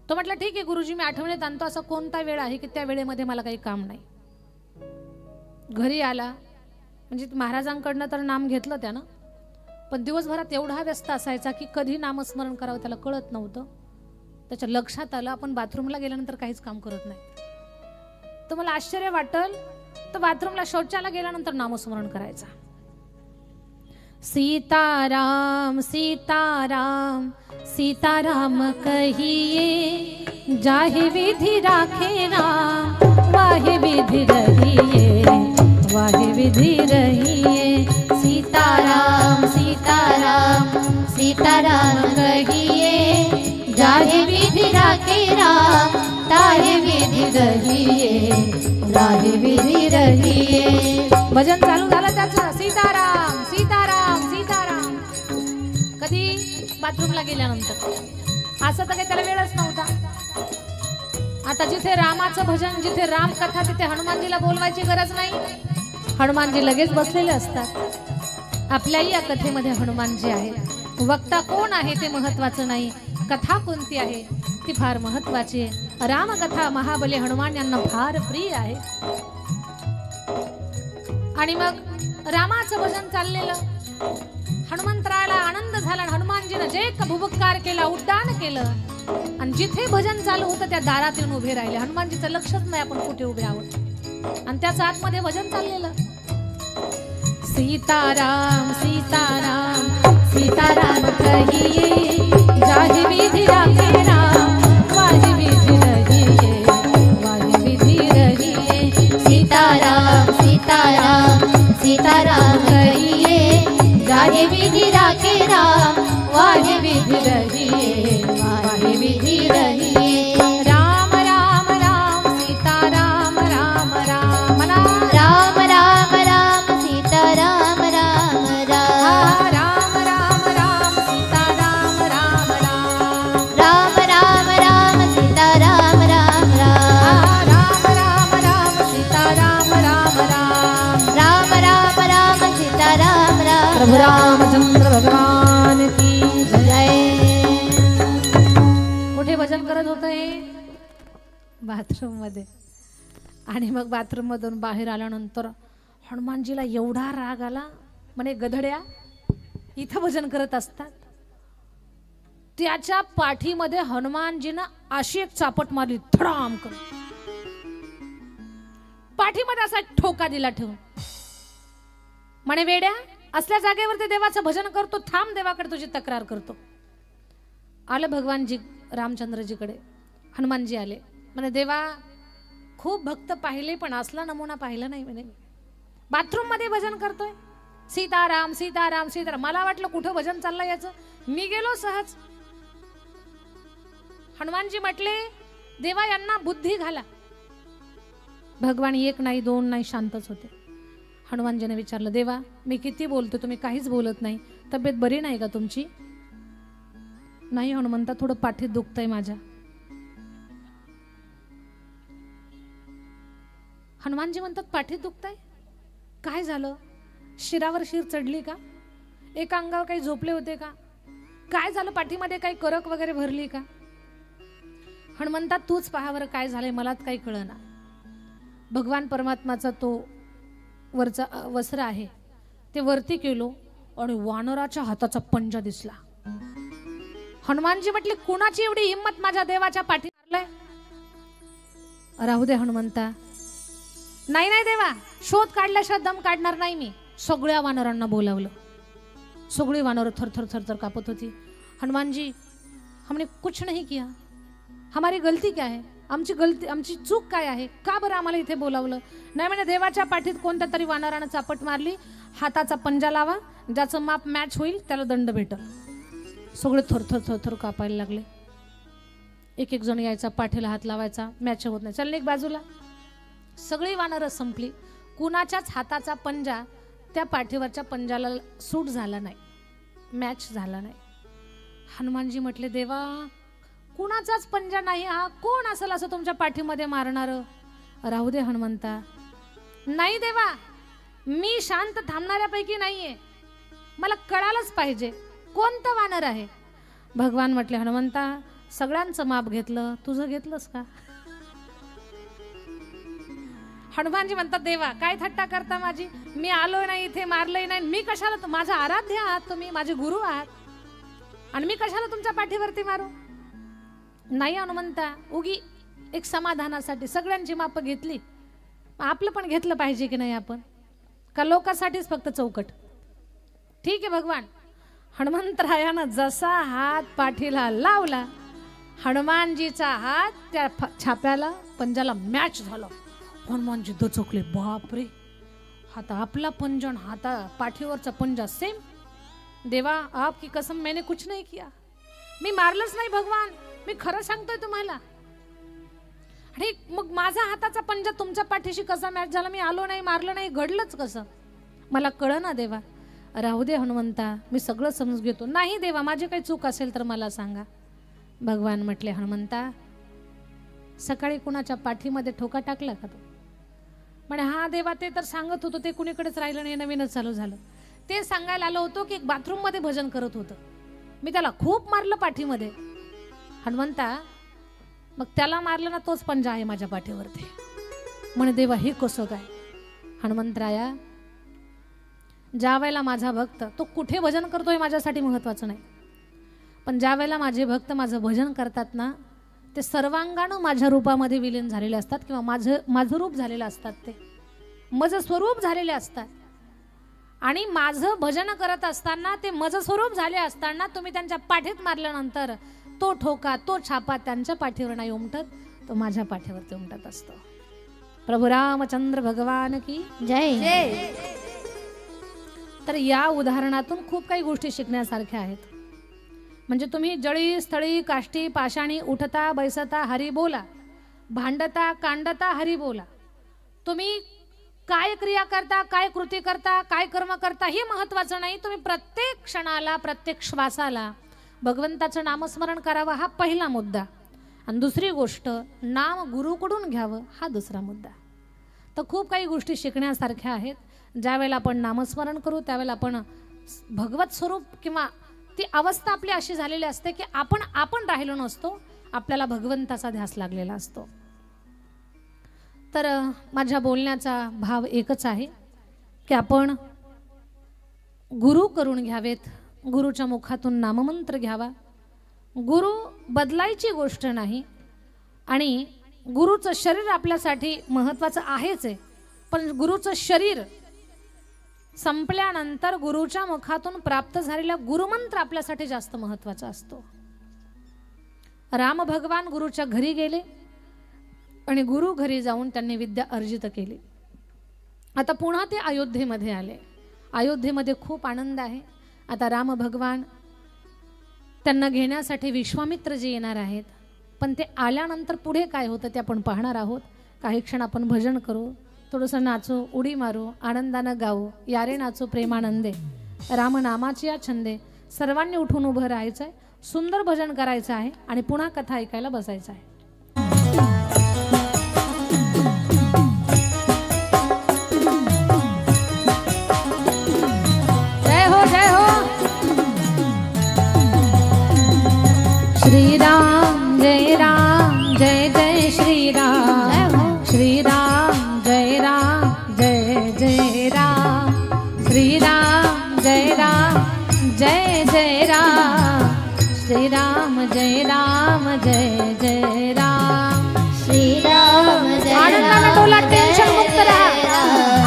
तो म्हटला ठीक आहे गुरुजी मी आठवणीत आणतो. असा कोणता वेळ आहे की त्या वेळेमध्ये मला काही काम नाही. घरी आला म्हणजे महाराजांकडनं तर नाम घेतलं त्यानं, पण दिवसभरात एवढा व्यस्त असायचा की कधी नामस्मरण करावं त्याला कळत नव्हतं. त्याच्या लक्षात आलं आपण बाथरूमला गेल्यानंतर काहीच काम करत नाही. तुम्हाला आश्चर्य वाटेल तर बाथरूमला शौचाला गेल्यानंतर नामस्मरण करायचा. सीताराम सीताराम सीताराम कहिए, जाहे विधि राखे राम, वाहे विधि रहिए, वाहे विधि रहिए. सीताराम सीताराम सीताराम कहिए, जाहे विधि राखे राम, ताहे विधि रहिए, राहे विधि रहिए. भजन चालू झालं त्याचं सीताराम सीताराम सीताराम. कधी बाथरूमला गेल्यानंतर. असं तर काही त्याला वेळच नव्हता. आता जिथे रामाचं भजन, जिथे राम कथा, तिथे हनुमानजीला बोलवायची गरज नाही. हनुमानजी लगेच बसलेले असतात. आपल्याही या कथेमध्ये हनुमानजी आहेत. वक्ता कोण आहे ते महत्वाचं नाही, कथा कोणती आहे ती फार महत्वाची आहे. रामकथा महाबली हनुमान यांना फार प्रिय आहे. आणि मग रामाचं भजन चाललेलं. हनुमंतराला आनंद झाला. हनुमानजीनं जे भुबुक्कार केला, उड्डाण केलं आणि जिथे भजन चालू होतं त्या दारात येऊन उभे राहिले. हनुमानजीचं लक्षच नाही आपण कुठे उभे आहोत आणि त्याच आतमध्ये भजन चाललेलं. सीताराम सीताराम सीताराम कहिए जाहि विधि राखे राम वाहि विधि रहिए वाहि विधि रहिए सीताराम सीताराम सीताराम कहिए जाहि विधि राखे राम वाहि विधि रहिए वाहि विधि रहिए राम राम राम सीताराम राम राम राम राम राम सीताराम राम राम राम राम राम सीताराम राम राम राम राम राम सीताराम राम राम राम राम राम सीताराम राम राम राम राम राम सीताराम राम प्रभु रामचंद्र भगवान की जय। कुठे भजन करत होतं हे बाथरूम मध्ये आणि मग बाथरूम मधून बाहेर आल्यानंतर हनुमानजीला एवढा राग आला म्हणे गधड्या इथं भजन करत असतात त्याच्या पाठीमध्ये हनुमानजीनं अशी एक चापट मारली धडाम करून पाठीमध्ये असा ठोका दिला ठेवून म्हणे वेड्या असल्या जागेवर ते देवाचं भजन करतो थांब देवाकडे तुझी तक्रार करतो आलं भगवानजी रामचंद्रजीकडे हनुमानजी आले म्हणे देवा खूप भक्त पाहिले पण असला नमुना पाहिला नाही म्हणे बाथरूम मध्ये भजन करतोय सीताराम सीताराम सीताराम मला वाटलं कुठं भजन चाललंय याचं मी गेलो सहज हनुमानजी म्हटले देवा यांना बुद्धी घाला भगवान एक नाही दोन नाही शांतच होते हनुमानजीने विचारलं देवा मी किती बोलतो तुम्ही काहीच बोलत नाही तब्येत बरी नाही का तुमची नाही हनुमंता थोडं पाठीत दुखतंय माझ्या हनुमानजी म्हणतात पाठीत दुखतंय काय झालं शिरावर शिर चढली का एका अंगावर काही झोपले होते का काय झालं पाठीमध्ये काही करक वगैरे भरली का हनुमंता तूच पाहावर काय झालंय मलाच काही कळना भगवान परमात्माचा तो वरचा वस्त्र आहे ते वरती केलो आणि वानराच्या हाताचा पंजा दिसला हनुमानजी म्हटले कुणाची एवढी हिंमत माझ्या देवाच्या पाठी मारलाय राहू दे हनुमंता नाही नाही देवा शोध काढल्याशिवाय दम काढणार नाही मी सगळ्या वानरांना बोलावलं सगळी वानर थरथर थरथर कापत होती हनुमान जी हमने कुछ नहीं किया हमारी गलती क्या है आमची चूक काय आहे का बरं आम्हाला इथे बोलावलं नाही म्हणजे देवाच्या पाठीत कोणत्या तरी वानरानं चापट मारली हाताचा पंजा लावा ज्याचं माप मॅच होईल त्याला दंड भेटल सगळे थरथर थरथर कापायला लागले एक एक जण यायचा पाठीला हात लावायचा मॅच होत नाही चल एक बाजूला सगळी वानरं संपली कुणाच्याच हाताचा पंजा त्या पाठीवरच्या पंजाला सूट झाला नाही मॅच झाला नाही हनुमानजी म्हटले देवा कुणाचाच पंजा नाही हा कोण असेल असं तुमच्या पाठीमध्ये मारणार राहू दे हनुमंता नाही देवा मी शांत थांबणाऱ्यापैकी नाहीये मला कळालंच पाहिजे कोणतं वानर आहे भगवान म्हटले हनुमंता सगळ्यांचं माप घेतलं तुझं घेतलंस का हनुमानजी म्हणतात देवा काय थट्टा करता माझी मी आलोय नाही इथे मारलंय नाही मी कशाला माझा आराध्य आहात तुम्ही माझे गुरु आहात आणि मी कशाला तुमच्या पाठीवरती मारू नाही हनुमंता उगी एक समाधानासाठी सगळ्यांची माप घेतली आपलं पण घेतलं पाहिजे की नाही आपण का लोकांसाठीच फक्त चौकट ठीक आहे भगवान हनुमंतरायानं जसा हात पाठीला लावला हनुमानजीचा हात त्या छाप्याला पंजाला मॅच झाला हनुमानजी दचकले बापरे हाता आपला पंजन हाता पाठीवरचा पंजा सेम देवा आपकी कसम मैंने कुछ नहीं किया मी मारलंच नाही भगवान मी खरं सांगतोय तुम्हाला आणि मग माझा हाताचा पंजा तुमच्या पाठीशी कसा मॅच झाला मी आलो नाही मारलं नाही घडलंच कसं मला कळलं ना देवा राहू दे हनुमंता मी सगळं समजून घेतो नाही देवा माझी काही चूक असेल तर मला सांगा भगवान म्हटले हनुमंता सकाळी कुणाच्या पाठीमध्ये ठोका टाकला का तो म्हणे हा देवा ते तर सांगत होतो ते कुणीकडेच राहिलं नाही नवीनच चालू झालं ते सांगायला आलो होतो की एक बाथरूम मध्ये भजन करत होतं मी त्याला खूप मारलं पाठीमध्ये हनुमंता मग त्याला मारलं ना तोच पंजा आहे माझ्या पाठीवरती म्हणे देवा हे कसं काय हनुमंतराया ज्या वेळेला माझा भक्त तो कुठे भजन करतोय माझ्यासाठी महत्वाचं नाही पण ज्या वेळेला माझे भक्त माझं भजन करतात ना ते सर्वांगानं माझ्या रूपामध्ये विलीन झालेले असतात किंवा माझं रूप झालेलं असतात ते माझं स्वरूप झालेले असतात आणि माझं भजन करत असताना ते मज स्वरूप झाले असताना तुम्ही त्यांच्या पाठीत मारल्यानंतर तो ठोका तो छापा त्यांच्या पाठीवर नाही उमटत, तो माझ्या पाठीवरती उमटत असतो. प्रभू रामचंद्र भगवान की जय. तर या उदाहरणातून खूप काही गोष्टी शिकण्यासारख्या आहेत. म्हणजे तुम्ही जळी स्थळी काष्टी पाषाणी उठता बैसता हरी बोला, भांडता कांडता हरी बोला. तुम्ही काय क्रिया करता, काय कृती करता, काय कर्म करता हे महत्वाचं नाही. तुम्ही प्रत्येक क्षणाला प्रत्येक श्वासाला भगवंताचं नामस्मरण करावं हा पहिला मुद्दा. आणि दुसरी गोष्ट नाम गुरुकडून घ्यावं हा दुसरा मुद्दा. तर खूप काही गोष्टी शिकण्यासारख्या आहेत. ज्यावेळेला आपण नामस्मरण करू त्यावेळेला आपण भगवत स्वरूप किंवा ती अवस्था आपली अशी झालेली असते की आपण राहिलो नसतो, आपल्याला भगवंताचा ध्यास लागलेला असतो. तर माझ्या बोलण्याचा भाव एकच आहे की आपण गुरु करून घ्यावेत, गुरुच्या मुखातून नाममंत्र घ्यावा. गुरु बदलायची गोष्ट नाही आणि गुरुचं शरीर आपल्यासाठी महत्त्वाचं आहेच आहे, पण गुरुचं शरीर संपल्यानंतर गुरुच्या मुखातून प्राप्त झालेला गुरुमंत्र आपल्यासाठी जास्त महत्त्वाचा असतो. राम भगवान गुरुच्या घरी गेले आणि गुरु घरी जाऊन त्यांनी विद्या अर्जित केली. आता पुन्हा ते अयोध्येमध्ये आले. अयोध्येमध्ये खूप आनंद आहे. आता राम भगवान त्यांना घेण्यासाठी विश्वामित्रजी येणार आहेत, पण ते आल्यानंतर पुढे काय होतं ते आपण पाहणार आहोत. काही क्षण आपण भजन करू, थोडंसं नाचू, उडी मारू, आनंदानं गाऊ. यारे नाचू प्रेमानंदे, रामनामाची या छंदे. सर्वांनी उठून उभं राहायचं आहे, सुंदर भजन करायचं आहे आणि पुन्हा कथा ऐकायला बसायचं आहे. जय हो जय हो. श्रीराम जय राम जय जय श्रीराम. श्रीराम जय राम जय जय राम. श्रीराम जय राम जय जय राम. श्रीराम जय राम जय जय राम. श्रीराम जय आनंदानं बोला, टेन्शन मुक्त राहा,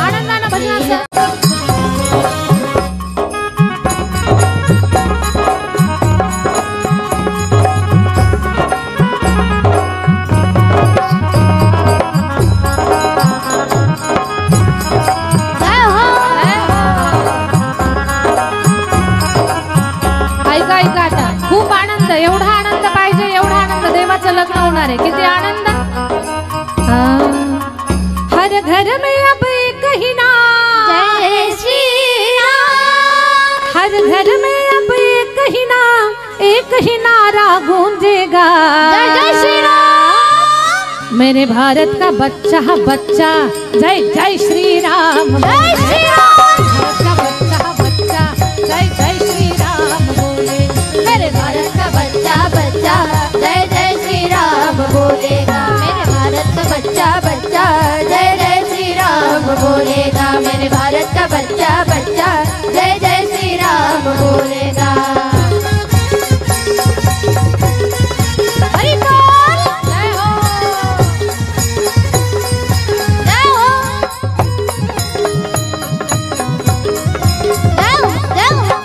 आनंदानं भजनाचं. खूप आनंद, एवढा आनंद पाहिजे, एवढा आनंद. देवाचं लग्न होणार आहे, किती आनंद. हर घर में अब एक ही नाम, जय श्री राम. हर घर में अब एक ही नाम, एक ही नारा गूंजेगा, जय जय श्री राम. मेरे भारत का बच्चा बच्चा जय जय श्री राम. जय श्री राम. भारत का बच्चा जय जय श्री राम बोले. मेरे भारत का बच्चा बच्चा जय जय श्री राम बोलेगा. मेरे भारत का बच्चा बच्चा जय जय श्री राम बोलेगा. मेरे भारत का बच्चा बच्चा जय जय श्री राम बोलेगा. हरि बोल. जय हो जय हो जय हो जय हो.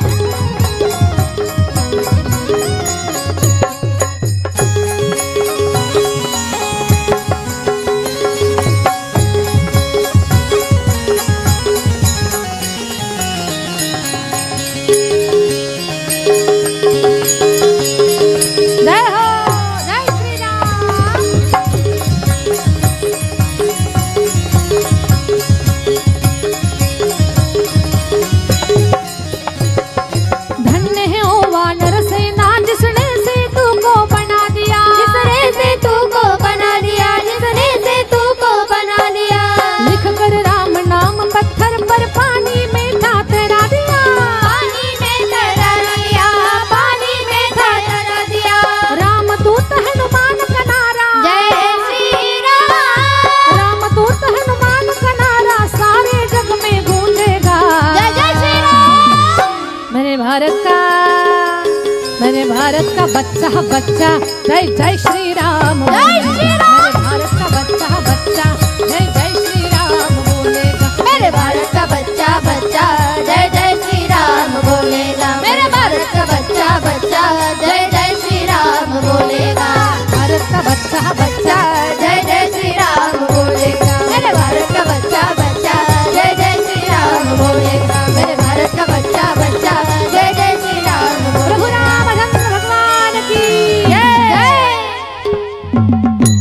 भारत का बच्चा बच्चा जय जय श्री राम. जय श्री राम. भारत का बच्चा बच्चा जय जय श्री राम बोलेगा. मेरे भारत का बच्चा बच्चा जय बोलेगा।